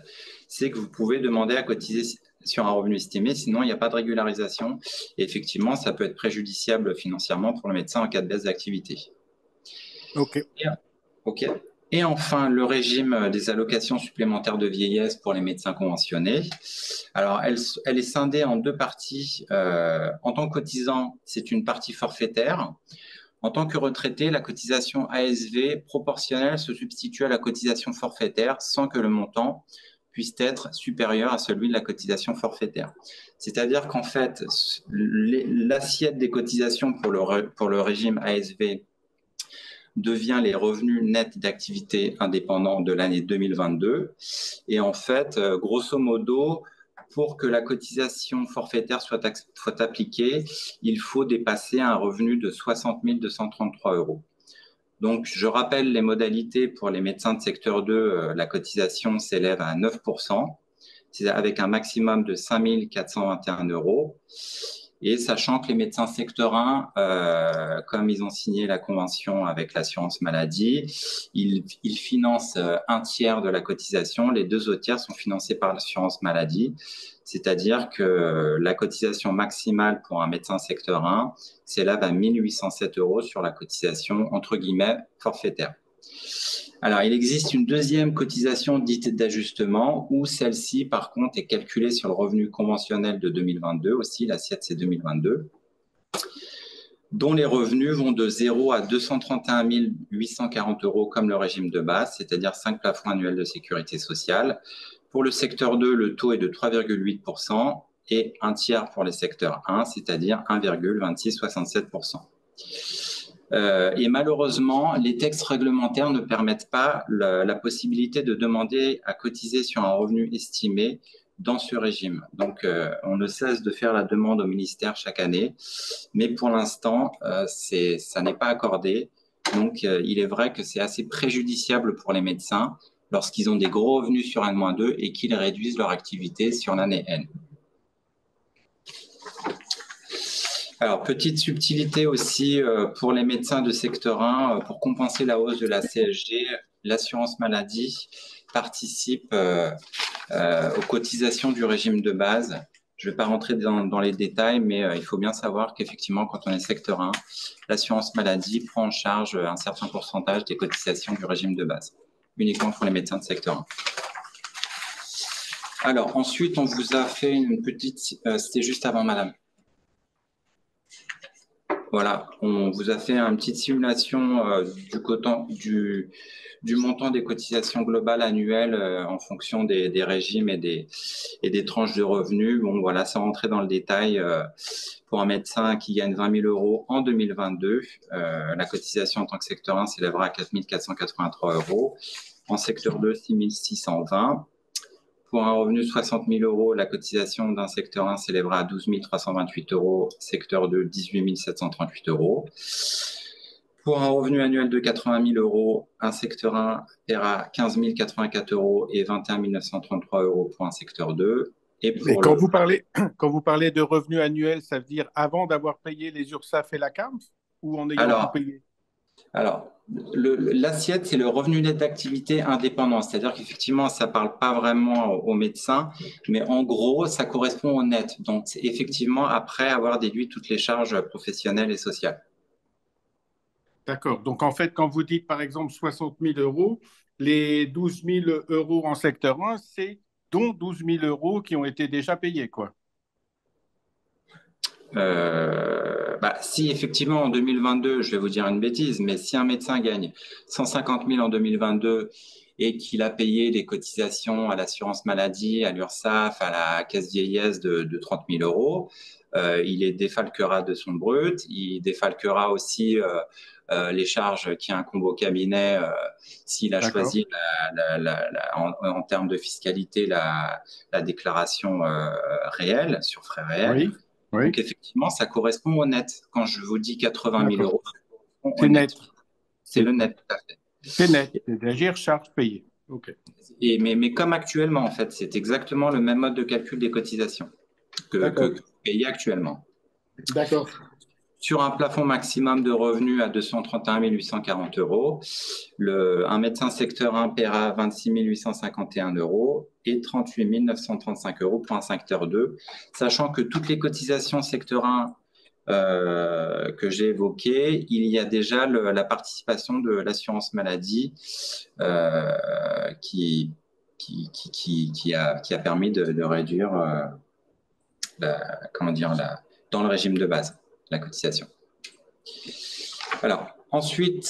c'est que vous pouvez demander à cotiser sur un revenu estimé, sinon il n'y a pas de régularisation. Et effectivement, ça peut être préjudiciable financièrement pour le médecin en cas de baisse d'activité. OK. Et enfin, le régime des allocations supplémentaires de vieillesse pour les médecins conventionnés. Alors, elle est scindée en 2 parties. En tant que cotisant, c'est une partie forfaitaire. En tant que retraité, la cotisation ASV proportionnelle se substitue à la cotisation forfaitaire sans que le montant puisse être supérieur à celui de la cotisation forfaitaire. C'est-à-dire qu'en fait, l'assiette des cotisations pour le régime ASV devient les revenus nets d'activité indépendante de l'année 2022. Et en fait, grosso modo, pour que la cotisation forfaitaire soit appliquée, il faut dépasser un revenu de 60 233 €. Donc, je rappelle les modalités pour les médecins de secteur 2, la cotisation s'élève à 9%, c'est avec un maximum de 5 421 €. Et sachant que les médecins secteur 1, comme ils ont signé la convention avec l'assurance maladie, ils financent un tiers de la cotisation, les 2 autres tiers sont financés par l'assurance maladie, c'est-à-dire que la cotisation maximale pour un médecin secteur 1 s'élève à 1 807 € sur la cotisation entre guillemets forfaitaire. Alors, il existe une deuxième cotisation dite d'ajustement où celle-ci, par contre, est calculée sur le revenu conventionnel de 2022 aussi, l'assiette c'est 2022, dont les revenus vont de 0 à 231 840 € comme le régime de base, c'est-à-dire 5 plafonds annuels de sécurité sociale. Pour le secteur 2, le taux est de 3,8% et un tiers pour les secteurs 1, c'est-à-dire 1,2667%. Et malheureusement, les textes réglementaires ne permettent pas la possibilité de demander à cotiser sur un revenu estimé dans ce régime. Donc, on ne cesse de faire la demande au ministère chaque année, mais pour l'instant, ça n'est pas accordé. Donc, il est vrai que c'est assez préjudiciable pour les médecins lorsqu'ils ont des gros revenus sur N-2 et qu'ils réduisent leur activité sur l'année N. Alors, petite subtilité aussi pour les médecins de secteur 1, pour compenser la hausse de la CSG, l'assurance maladie participe aux cotisations du régime de base. Je ne vais pas rentrer dans les détails, mais il faut bien savoir qu'effectivement, quand on est secteur 1, l'assurance maladie prend en charge un certain pourcentage des cotisations du régime de base, uniquement pour les médecins de secteur 1. Alors, ensuite, on vous a fait une petite... C'était juste avant, madame. Voilà, on vous a fait une petite simulation du montant des cotisations globales annuelles en fonction des régimes et des tranches de revenus. Bon, voilà, sans rentrer dans le détail, pour un médecin qui gagne 20 000 euros en 2022, la cotisation en tant que secteur 1 s'élèvera à 4 483 euros. En secteur 2, 6 620. Pour un revenu de 60 000 euros, la cotisation d'un secteur 1 s'élèvera à 12 328 euros, secteur 2, 18 738 euros. Pour un revenu annuel de 80 000 euros, un secteur 1 paiera 15 084 euros et 21 933 euros pour un secteur 2. Et quand vous parlez de revenus annuels, ça veut dire avant d'avoir payé les URSSAF et la CAMF ou en ayant tout payé? Alors, l'assiette, c'est le revenu net d'activité indépendant. C'est-à-dire qu'effectivement, ça ne parle pas vraiment aux médecins, mais en gros, ça correspond au net. Donc, c'est effectivement après avoir déduit toutes les charges professionnelles et sociales. D'accord. Donc, en fait, quand vous dites, par exemple, 60 000 euros, les 12 000 euros en secteur 1, c'est dont 12 000 euros qui ont été déjà payés, quoi. Si effectivement en 2022, je vais vous dire une bêtise, mais si un médecin gagne 150 000 en 2022 et qu'il a payé des cotisations à l'assurance maladie, à l'URSSAF, à la caisse vieillesse de 30 000 euros, il les défalquera de son brut, il défalquera aussi les charges qui incombent au cabinet s'il a choisi en termes de fiscalité la déclaration réelle, sur frais réels. Oui. Oui. Donc, effectivement, ça correspond au net. Quand je vous dis 80 000 euros, c'est net. C'est le net, tout à fait. C'est net, c'est-à-dire charges payées. Okay. Mais comme actuellement, en fait, c'est exactement le même mode de calcul des cotisations que vous payez actuellement. D'accord. Sur un plafond maximum de revenus à 231 840 euros, un médecin secteur 1 paiera 26 851 euros et 38 935 euros pour un secteur 2, sachant que toutes les cotisations secteur 1 que j'ai évoquées, il y a déjà la participation de l'assurance maladie qui a permis de réduire dans le régime de base, la cotisation. Alors, ensuite,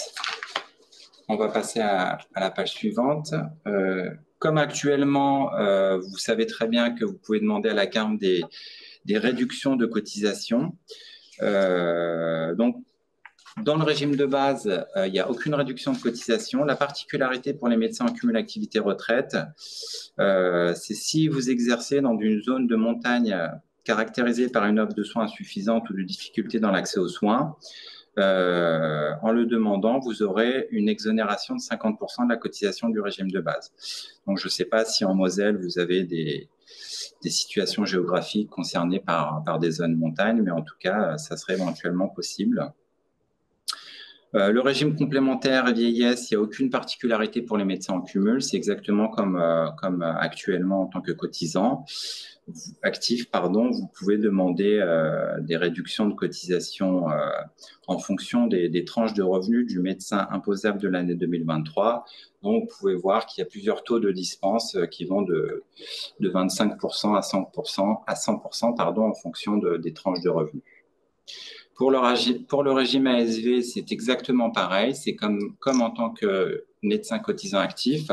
on va passer à la page suivante. Comme actuellement, vous savez très bien que vous pouvez demander à la CARM des réductions de cotisation. Donc, dans le régime de base, il n'y a aucune réduction de cotisation. La particularité pour les médecins en cumul activité-retraite, c'est si vous exercez dans une zone de montagne caractérisée par une offre de soins insuffisante ou de difficultés dans l'accès aux soins, en le demandant, vous aurez une exonération de 50% de la cotisation du régime de base. Donc, je ne sais pas si en Moselle, vous avez des situations géographiques concernées par des zones montagne, mais en tout cas, ça serait éventuellement possible. Le régime complémentaire vieillesse, il n'y a aucune particularité pour les médecins en cumul. C'est exactement comme actuellement en tant que cotisant actif, vous pouvez demander des réductions de cotisation en fonction des tranches de revenus du médecin imposable de l'année 2023. Donc, vous pouvez voir qu'il y a plusieurs taux de dispense qui vont de 25% à 100%, en fonction des tranches de revenus. Pour le régime ASV, c'est exactement pareil. C'est comme en tant que médecin cotisant actif.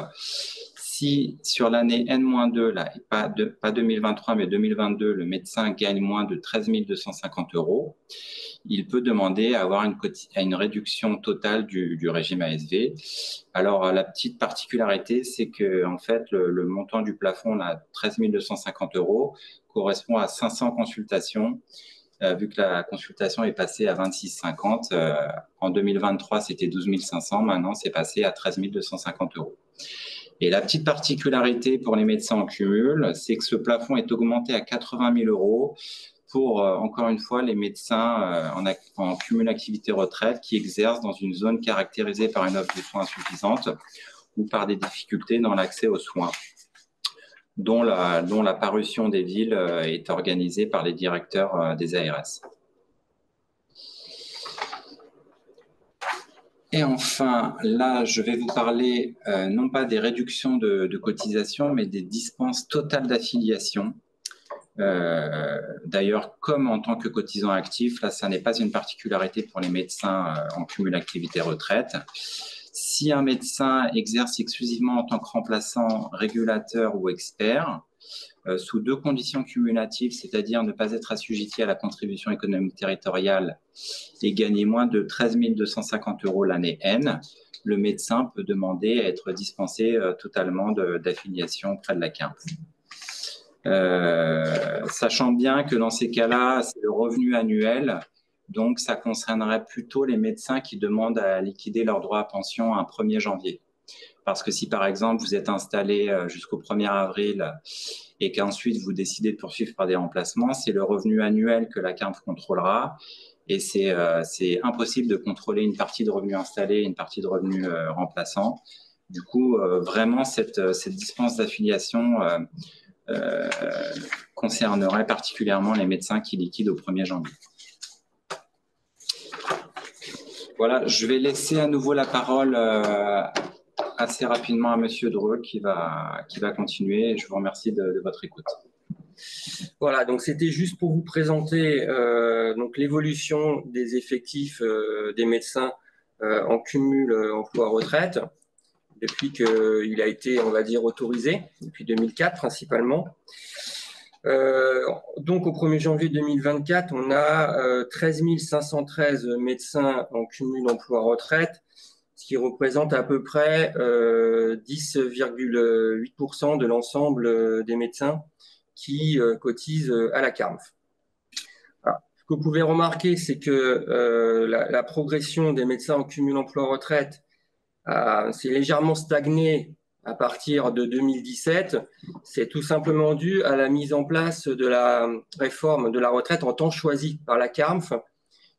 Si sur l'année N-2, là, pas 2023, mais 2022, le médecin gagne moins de 13 250 euros, il peut demander à avoir une réduction totale du régime ASV. Alors, la petite particularité, c'est que en fait, le montant du plafond, là, 13 250 euros, correspond à 500 consultations. Vu que la consultation est passée à 26,50, en 2023, c'était 12 500, maintenant, c'est passé à 13 250 euros. Et la petite particularité pour les médecins en cumul, c'est que ce plafond est augmenté à 80 000 euros pour, encore une fois, les médecins en cumul activité-retraite qui exercent dans une zone caractérisée par une offre de soins insuffisante ou par des difficultés dans l'accès aux soins, dont la parution des villes est organisée par les directeurs des ARS. Et enfin, là, je vais vous parler non pas des réductions de cotisation, mais des dispenses totales d'affiliation. D'ailleurs, comme en tant que cotisant actif, là, ça n'est pas une particularité pour les médecins en cumul activité-retraite. Si un médecin exerce exclusivement en tant que remplaçant, régulateur ou expert, sous 2 conditions cumulatives, c'est-à-dire ne pas être assujetti à la contribution économique territoriale et gagner moins de 13 250 € l'année N, le médecin peut demander à être dispensé totalement d'affiliation auprès de la CAMF. Sachant bien que dans ces cas-là, c'est le revenu annuel, donc ça concernerait plutôt les médecins qui demandent à liquider leur droit à pension un 1er janvier. Parce que si par exemple vous êtes installé jusqu'au 1er avril et qu'ensuite vous décidez de poursuivre par des remplacements, c'est le revenu annuel que la CAMF contrôlera et c'est impossible de contrôler une partie de revenu installé et une partie de revenu remplaçant. Du coup, vraiment, cette dispense d'affiliation concernerait particulièrement les médecins qui liquident au 1er janvier. Voilà, je vais laisser à nouveau la parole assez rapidement à Monsieur Dreux qui va continuer. Je vous remercie de votre écoute. Voilà, donc c'était juste pour vous présenter donc l'évolution des effectifs des médecins en cumul emploi-retraite depuis qu'il a été, on va dire, autorisé, depuis 2004 principalement. Donc au 1er janvier 2024, on a 13 513 médecins en cumul emploi-retraite, ce qui représente à peu près 10,8% de l'ensemble des médecins qui cotisent à la CAMF. Alors, ce que vous pouvez remarquer, c'est que la progression des médecins en cumul emploi-retraite s'est légèrement stagnée à partir de 2017. C'est tout simplement dû à la mise en place de la réforme de la retraite en temps choisi par la CAMF,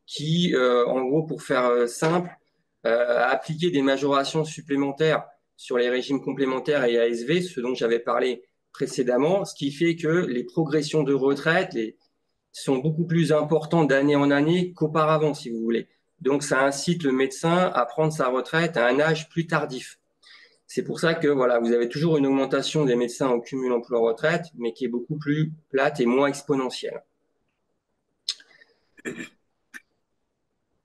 qui, en gros, pour faire simple, a appliqué des majorations supplémentaires sur les régimes complémentaires et ASV, ce dont j'avais parlé précédemment, ce qui fait que les progressions de retraite sont beaucoup plus importantes d'année en année qu'auparavant, si vous voulez. Donc, ça incite le médecin à prendre sa retraite à un âge plus tardif. C'est pour ça que voilà, vous avez toujours une augmentation des médecins en cumul emploi-retraite, mais qui est beaucoup plus plate et moins exponentielle.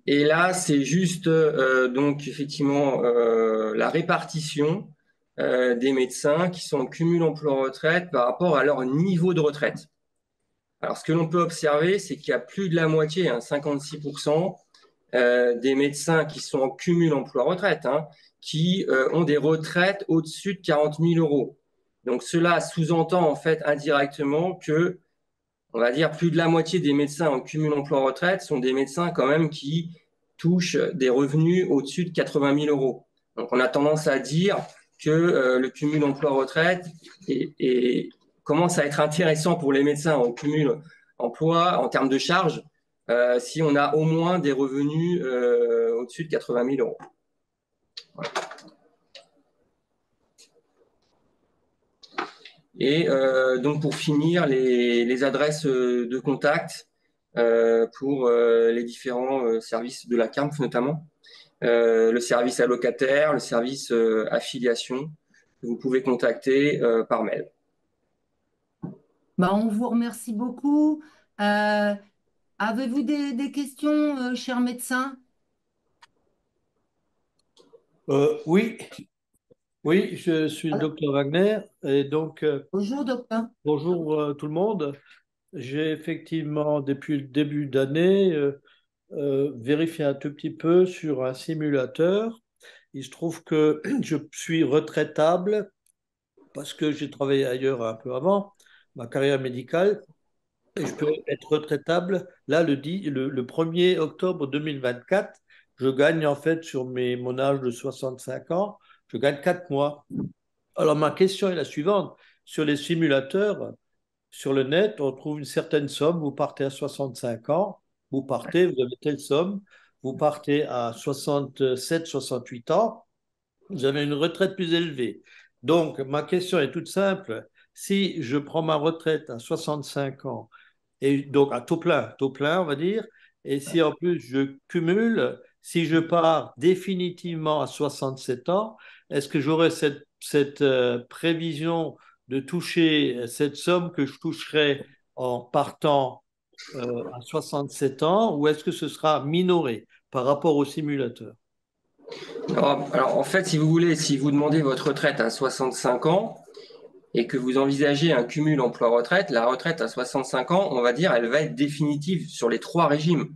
Et là, c'est juste donc effectivement la répartition des médecins qui sont en cumul emploi-retraite par rapport à leur niveau de retraite. Alors, ce que l'on peut observer, c'est qu'il y a plus de la moitié, 56%, des médecins qui sont en cumul emploi-retraite, qui ont des retraites au-dessus de 40 000 €. Donc, cela sous-entend en fait indirectement que, on va dire, plus de la moitié des médecins en cumul emploi-retraite sont des médecins quand même qui touchent des revenus au-dessus de 80 000 €. Donc, on a tendance à dire que le cumul emploi-retraite commence à être intéressant pour les médecins en cumul emploi en termes de charges si on a au moins des revenus au-dessus de 80 000 €. Voilà. Et donc pour finir, les adresses de contact pour les différents services de la CAMF notamment, le service allocataire, le service affiliation, que vous pouvez contacter par mail. On vous remercie beaucoup. Avez-vous des questions, cher médecin? Oui, je suis le docteur Wagner et donc Bonjour, docteur. bonjour tout le monde. J'ai effectivement, depuis le début d'année, vérifié un tout petit peu sur un simulateur. Il se trouve que je suis retraitable parce que j'ai travaillé ailleurs un peu avant, ma carrière médicale, et je peux être retraitable. Là, le 1er octobre 2024, je gagne en fait sur mon âge de 65 ans, je gagne 4 mois. Alors, ma question est la suivante. Sur les simulateurs, sur le net, on trouve une certaine somme. Vous partez à 65 ans, vous avez telle somme. Vous partez à 67, 68 ans, vous avez une retraite plus élevée. Donc, ma question est toute simple. Si je prends ma retraite à 65 ans, et donc à taux plein, on va dire, et si en plus je cumule, si je pars définitivement à 67 ans, est-ce que j'aurai cette prévision de toucher cette somme que je toucherai en partant à 67 ans ou est-ce que ce sera minoré par rapport au simulateur? Alors, en fait, si vous voulez, si vous demandez votre retraite à 65 ans et que vous envisagez un cumul emploi-retraite, la retraite à 65 ans, on va dire, elle va être définitive sur les 3 régimes.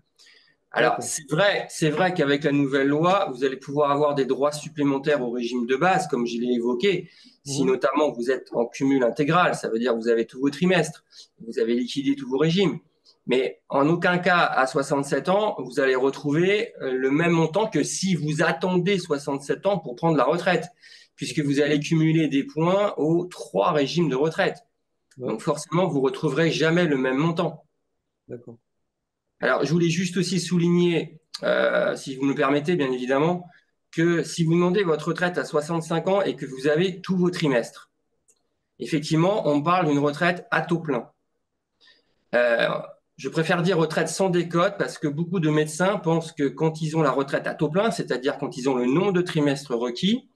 Alors, c'est vrai qu'avec la nouvelle loi, vous allez pouvoir avoir des droits supplémentaires au régime de base, comme je l'ai évoqué. Si notamment vous êtes en cumul intégral, ça veut dire que vous avez tous vos trimestres, vous avez liquidé tous vos régimes. Mais en aucun cas, à 67 ans, vous allez retrouver le même montant que si vous attendez 67 ans pour prendre la retraite, puisque vous allez cumuler des points aux 3 régimes de retraite. Donc forcément, vous ne retrouverez jamais le même montant. D'accord. Alors, je voulais juste aussi souligner, si vous me le permettez, bien évidemment, que si vous demandez votre retraite à 65 ans et que vous avez tous vos trimestres, effectivement, on parle d'une retraite à taux plein. Je préfère dire retraite sans décote parce que beaucoup de médecins pensent que quand ils ont la retraite à taux plein, c'est-à-dire quand ils ont le nombre de trimestres requis,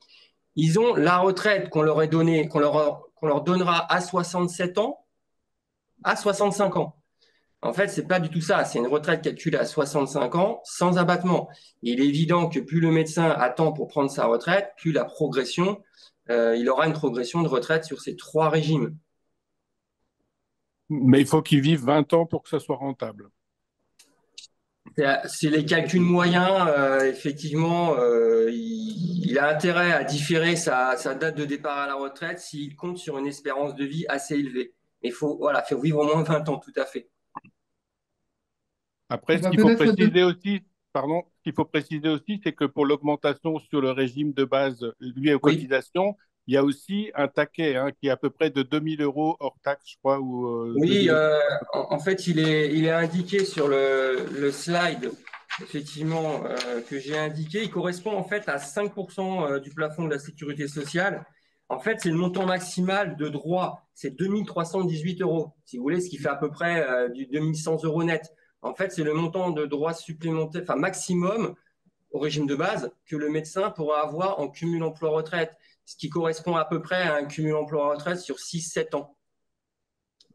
ils ont la retraite qu'on leur donnera à 67 ans, à 65 ans. En fait, c'est pas du tout ça. C'est une retraite calculée à 65 ans sans abattement. Il est évident que plus le médecin attend pour prendre sa retraite, plus il aura une progression de retraite sur ces 3 régimes. Mais il faut qu'il vive 20 ans pour que ça soit rentable. C'est les calculs moyens. Effectivement, il a intérêt à différer sa date de départ à la retraite s'il compte sur une espérance de vie assez élevée. Il faut vivre au moins 20 ans, tout à fait. Après, ce qu'il faut préciser aussi, c'est que pour l'augmentation sur le régime de base lié aux cotisations, il y a aussi un taquet qui est à peu près de 2 000 € hors taxe, je crois. Oui, en fait, il est indiqué sur le slide, effectivement, que j'ai indiqué. Il correspond en fait à 5% du plafond de la sécurité sociale. En fait, c'est le montant maximal de droit. C'est 2 318 €, si vous voulez, ce qui fait à peu près du 2 100 € net. En fait, c'est le montant de droit supplémentaire, enfin maximum au régime de base que le médecin pourra avoir en cumul emploi-retraite, ce qui correspond à peu près à un cumul emploi-retraite sur 6-7 ans.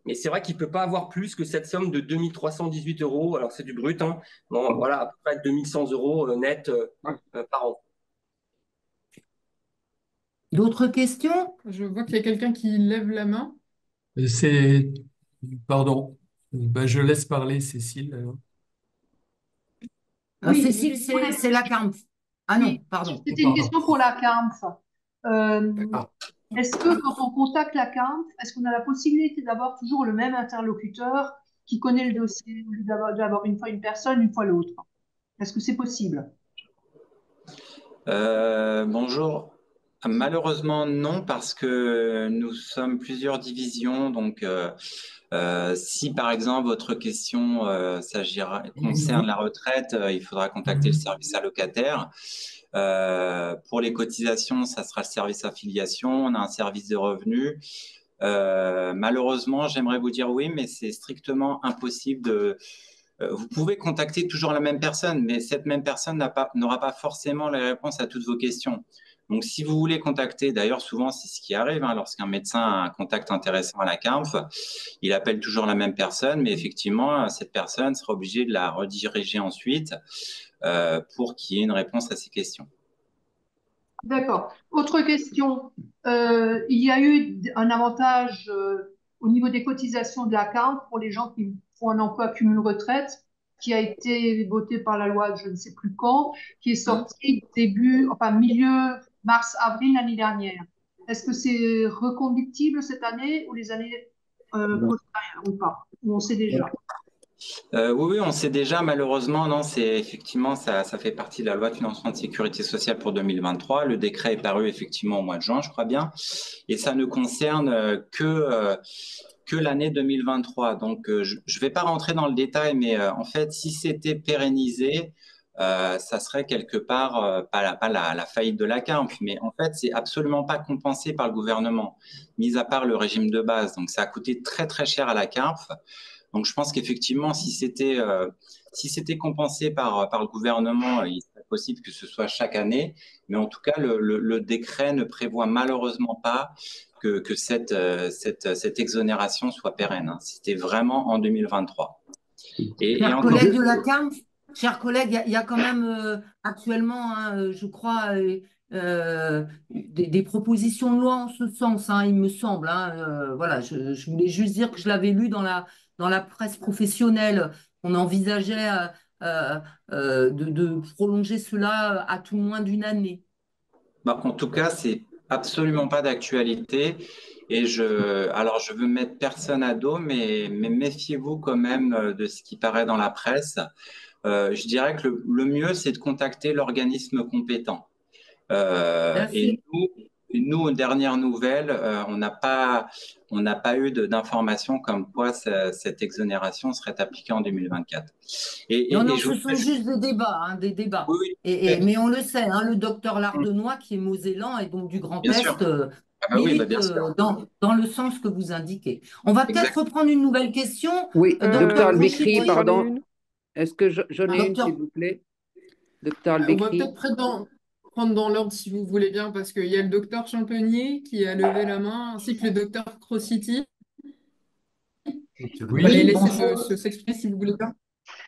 Mais c'est vrai qu'il ne peut pas avoir plus que cette somme de 2 318 €. Alors, c'est du brut. Bon, voilà, à peu près 2 100 € net par an. D'autres questions? Je vois qu'il y a quelqu'un qui lève la main. Pardon. Je laisse parler Cécile. Cécile, c'est la CAMF. Ah non, pardon. C'était une question pour la CAMF. Est-ce que quand on contacte la CAMF, est-ce qu'on a la possibilité d'avoir toujours le même interlocuteur qui connaît le dossier, au lieu d'avoir une fois une personne, une fois l'autre? Est-ce que c'est possible? Bonjour. Malheureusement, non, parce que nous sommes plusieurs divisions. Donc, si par exemple votre question concerne la retraite, il faudra contacter le service allocataire. Pour les cotisations, ça sera le service affiliation. On a un service de revenus. Malheureusement, j'aimerais vous dire oui, mais c'est strictement impossible vous pouvez contacter toujours la même personne, mais cette même personne n'aura pas forcément les réponses à toutes vos questions. Donc, si vous voulez contacter, d'ailleurs, souvent, c'est ce qui arrive, lorsqu'un médecin a un contact intéressant à la CAMF, il appelle toujours la même personne, mais effectivement, cette personne sera obligée de la rediriger ensuite pour qu'il y ait une réponse à ces questions. D'accord. Autre question. Il y a eu un avantage au niveau des cotisations de la CAMF pour les gens qui font un emploi cumul retraite qui a été voté par la loi, je ne sais plus quand, qui est sorti milieu mars-avril l'année dernière. Est-ce que c'est reconductible cette année ou les années postérieures ou pas? Ou on sait déjà? Oui, on sait déjà, malheureusement, non, c'est effectivement, ça fait partie de la loi de financement de sécurité sociale pour 2023. Le décret est paru effectivement au mois de juin, je crois bien, et ça ne concerne que l'année 2023. Donc, je ne vais pas rentrer dans le détail, mais en fait, si c'était pérennisé, ça serait quelque part, pas la faillite de la CAMF, mais en fait, c'est absolument pas compensé par le gouvernement, mis à part le régime de base. Donc, ça a coûté très, très cher à la CAMF. Donc, je pense qu'effectivement, si c'était compensé par le gouvernement, il serait possible que ce soit chaque année. Mais en tout cas, le décret ne prévoit malheureusement pas que cette exonération soit pérenne, hein. C'était vraiment en 2023. Et Chers encore. collègues de la CAMF, chers collègues, il y a quand même actuellement, hein, je crois, des propositions de loi en ce sens, hein, il me semble, hein. Voilà, je voulais juste dire que je l'avais lu dans la presse professionnelle. On envisageait de prolonger cela à tout le moins d'une année. Bah, en tout cas, c'est absolument pas d'actualité. Et alors je veux mettre personne à dos, mais méfiez-vous quand même de ce qui paraît dans la presse. Je dirais que le mieux, c'est de contacter l'organisme compétent. Merci. Et nous, aux dernières nouvelles, on n'a pas eu d'informations comme quoi cette exonération serait appliquée en 2024. Non, non, Et je ce sont voudrais juste. juste des débats, hein, des débats. Oui, oui, Mais on le sait, hein, le docteur Lardenois, qui est mosellan et donc du Grand bien sûr. Est, Ah bah oui, bah milite bien sûr. dans le sens que vous indiquez. On va peut-être Exact. reprendre une nouvelle question. Oui, docteur Docteur Albécri, Crochet, pardon. Est-ce que j'en ai une, s'il docteur, vous plaît? Docteur On va Albécri. peut-être prendre dans l'ordre si vous voulez bien, parce qu'il y a le docteur Champenier qui a levé la main, ainsi que le docteur Crocity. On va les Oui, laisser bonjour. s'exprimer si vous voulez bien.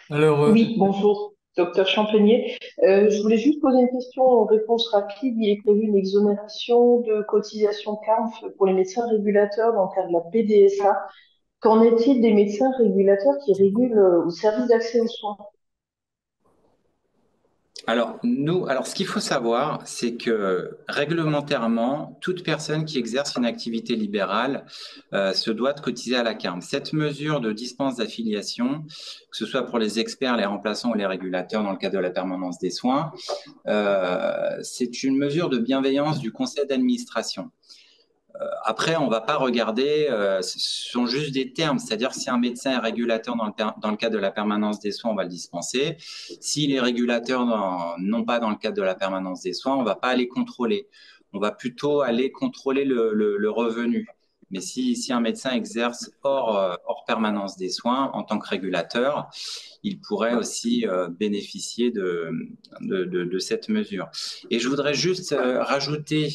Alors, Oui, bonjour, docteur Champenier. Je voulais juste poser une question en réponse rapide. Il est prévu une exonération de cotisation CARF pour les médecins régulateurs dans le cadre de la PDSA. Qu'en est-il des médecins régulateurs qui régulent au service d'accès aux soins? Alors, ce qu'il faut savoir, c'est que réglementairement, toute personne qui exerce une activité libérale se doit de cotiser à la CARM. Cette mesure de dispense d'affiliation, que ce soit pour les experts, les remplaçants ou les régulateurs dans le cadre de la permanence des soins, c'est une mesure de bienveillance du conseil d'administration. Après, on ne va pas regarder, ce sont juste des termes, c'est-à-dire si un médecin est régulateur dans le cadre de la permanence des soins, on va le dispenser. S'il est régulateur non pas dans le cadre de la permanence des soins, on ne va pas aller contrôler. On va plutôt aller contrôler le revenu. Mais si un médecin exerce hors permanence des soins en tant que régulateur, il pourrait aussi bénéficier de cette mesure. Et je voudrais juste rajouter.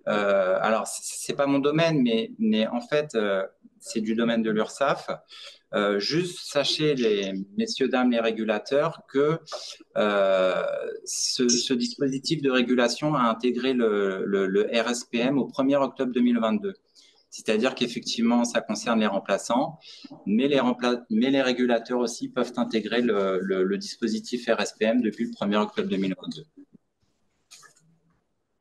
Alors, c'est pas mon domaine, mais en fait, c'est du domaine de l'URSSAF. Juste sachez, messieurs, dames, les régulateurs, que ce dispositif de régulation a intégré le RSPM au 1er octobre 2022. C'est-à-dire qu'effectivement, ça concerne les remplaçants, mais les régulateurs aussi peuvent intégrer le dispositif RSPM depuis le 1er octobre 2022.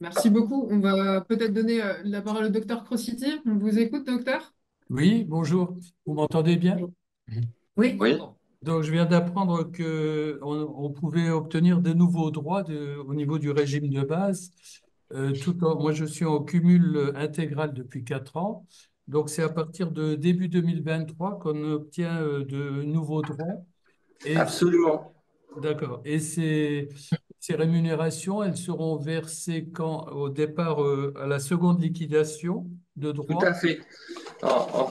Merci beaucoup. On va peut-être donner la parole au docteur Crocity. On vous écoute, docteur? oui, bonjour. Vous m'entendez bien? Oui. Oui. Donc, je viens d'apprendre qu'on pouvait obtenir de nouveaux droits au niveau du régime de base. Moi, je suis en cumul intégral depuis 4 ans. Donc, c'est à partir de début 2023 qu'on obtient de nouveaux droits. Absolument. D'accord. Et ces rémunérations, elles seront versées quand? Au départ, à la seconde liquidation de Tout droits? à fait.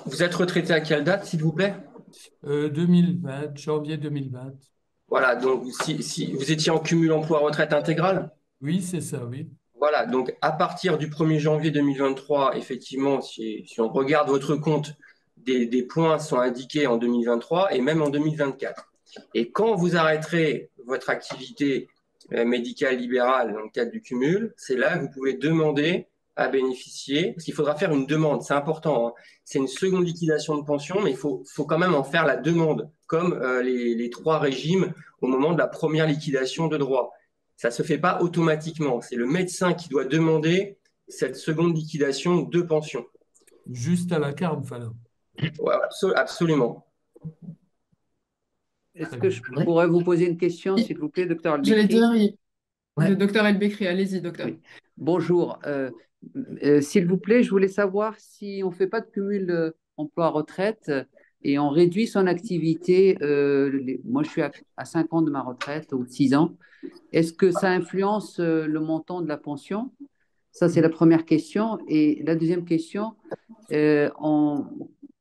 Vous êtes retraité à quelle date, s'il vous plaît? 2020, janvier 2020. Voilà, donc si vous étiez en cumul emploi-retraite intégrale? Oui, c'est ça, oui. Voilà, donc à partir du 1er janvier 2023, effectivement, si on regarde votre compte, des points sont indiqués en 2023 et même en 2024. Et quand vous arrêterez votre activité médicale libérale dans le cadre du cumul, c'est là que vous pouvez demander à bénéficier, parce qu'il faudra faire une demande, c'est important, hein. C'est une seconde liquidation de pension, mais il faut quand même en faire la demande, comme les 3 régimes au moment de la première liquidation de droit. Ça ne se fait pas automatiquement. C'est le médecin qui doit demander cette seconde liquidation de pension. Juste à la CARM, alors. Ouais, absolument. Est-ce que je pourrais vous poser une question, s'il vous plaît, docteur Albécri? J'allais dire oui. Le docteur Albécri, allez-y, docteur. Oui. Bonjour. S'il vous plaît, je voulais savoir si on ne fait pas de cumul emploi-retraite et on réduit son activité. Moi, je suis à 5 ans de ma retraite, ou 6 ans. Est-ce que ça influence le montant de la pension? Ça, c'est la première question. Et la deuxième question,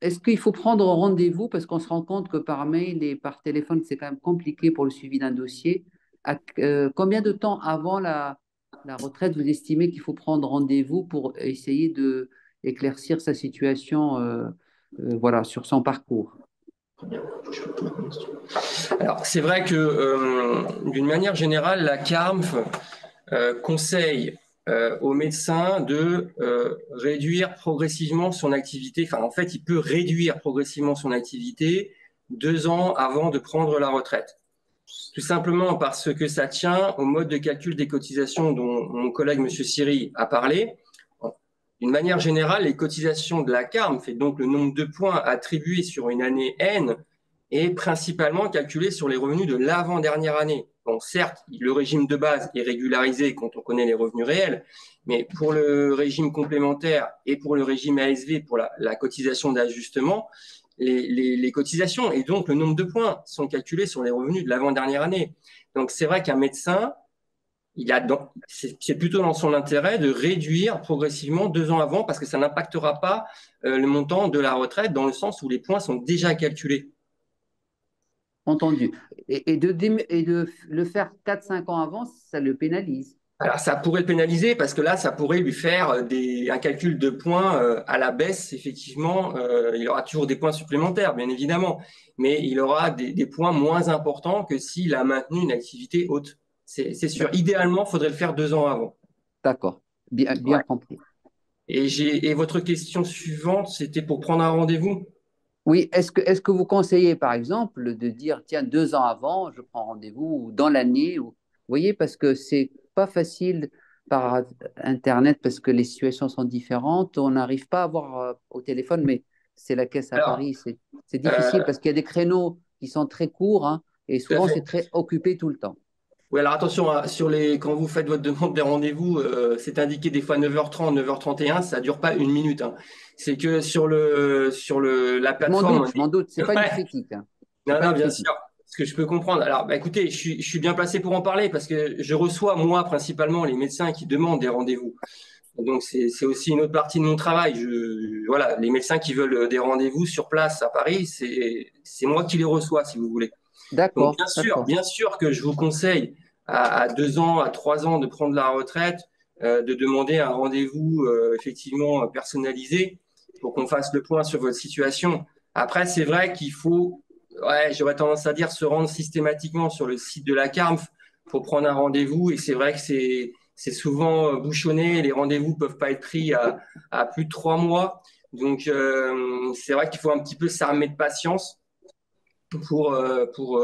est-ce qu'il faut prendre rendez-vous parce qu'on se rend compte que par mail et par téléphone, c'est quand même compliqué pour le suivi d'un dossier. Combien de temps avant la retraite vous estimez qu'il faut prendre rendez-vous pour essayer de éclaircir sa situation voilà, sur son parcours? Alors, c'est vrai que d'une manière générale, la CARMF conseille aux médecins de réduire progressivement son activité. Enfin, en fait, il peut réduire progressivement son activité 2 ans avant de prendre la retraite. Tout simplement parce que ça tient au mode de calcul des cotisations dont mon collègue M. Siri a parlé. D'une manière générale, les cotisations de la CARMF, et donc le nombre de points attribués sur une année N, est principalement calculé sur les revenus de l'avant-dernière année. Bon, certes, le régime de base est régularisé quand on connaît les revenus réels, mais pour le régime complémentaire et pour le régime ASV, pour la cotisation d'ajustement, les cotisations et donc le nombre de points sont calculés sur les revenus de l'avant-dernière année. Donc c'est vrai qu'un médecin, c'est plutôt dans son intérêt de réduire progressivement 2 ans avant parce que ça n'impactera pas le montant de la retraite dans le sens où les points sont déjà calculés. Entendu. Et de le faire 4-5 ans avant, ça le pénalise. Alors, ça pourrait le pénaliser parce que là, ça pourrait lui faire un calcul de points à la baisse. Effectivement, il aura toujours des points supplémentaires, bien évidemment, mais il aura des points moins importants que s'il a maintenu une activité haute. C'est sûr. Idéalement, il faudrait le faire 2 ans avant. D'accord, bien Ouais. compris. Et votre question suivante, c'était pour prendre un rendez-vous? Oui, est-ce que vous conseillez, par exemple, de dire, tiens, 2 ans avant, je prends rendez-vous, ou dans l'année, vous voyez, parce que c'est pas facile par Internet, parce que les situations sont différentes, on n'arrive pas à avoir au téléphone, mais c'est la caisse à Alors, Paris, c'est difficile parce qu'il y a des créneaux qui sont très courts, hein, et tout à souvent fait. c'est très occupé tout le temps. Oui, alors attention, hein, quand vous faites votre demande des rendez-vous, c'est indiqué des fois 9h30, 9h31, ça dure pas une minute, hein. C'est que la Je m'en plateforme. doute, c'est pas une Ouais. critique, hein. C'est Non, pas non, une bien critique. sûr. Ce que je peux comprendre. Alors, bah, écoutez, je suis bien placé pour en parler parce que je reçois, moi, principalement, les médecins qui demandent des rendez-vous. Donc, c'est aussi une autre partie de mon travail. Voilà, les médecins qui veulent des rendez-vous sur place à Paris, c'est moi qui les reçois, si vous voulez. Donc, D'accord, d'accord. bien sûr que je vous conseille à 2 ans, à 3 ans de prendre la retraite, de demander un rendez-vous effectivement personnalisé pour qu'on fasse le point sur votre situation. Après, c'est vrai qu'il faut, ouais, j'aurais tendance à dire, se rendre systématiquement sur le site de la CARMF pour prendre un rendez-vous. Et c'est vrai que c'est souvent bouchonné. Les rendez-vous peuvent pas être pris à plus de 3 mois. Donc, c'est vrai qu'il faut un petit peu s'armer de patience pour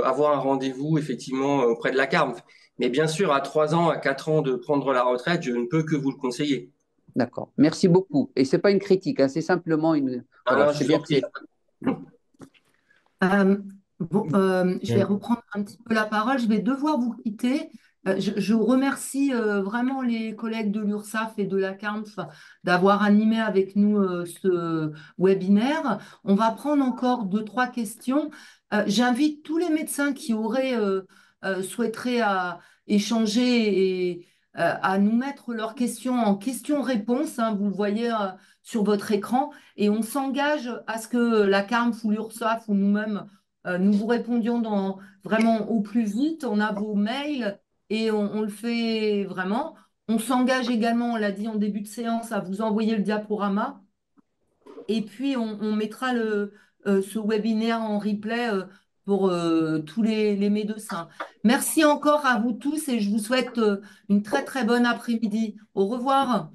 avoir un rendez-vous effectivement auprès de la CARMF. Mais bien sûr, à 3 ans, à 4 ans de prendre la retraite, je ne peux que vous le conseiller. D'accord. Merci beaucoup. Et c'est pas une critique, hein, c'est simplement une. Voilà, Alors, je je sais vous bien en que prie. c'est. Bon, je vais reprendre un petit peu la parole. Je vais devoir vous quitter. Je remercie vraiment les collègues de l'URSSAF et de la CARMF d'avoir animé avec nous ce webinaire. On va prendre encore 2, 3 questions. J'invite tous les médecins qui souhaiteraient échanger et à nous mettre leurs questions en questions-réponses, hein, vous le voyez sur votre écran, et on s'engage à ce que la CARMF ou l'URSSAF ou nous-mêmes nous vous répondions vraiment au plus vite. On a vos mails et on le fait vraiment. On s'engage également, on l'a dit en début de séance, à vous envoyer le diaporama. Et puis, on mettra ce webinaire en replay pour tous les médecins. Merci encore à vous tous et je vous souhaite une très, très bonne après-midi. Au revoir.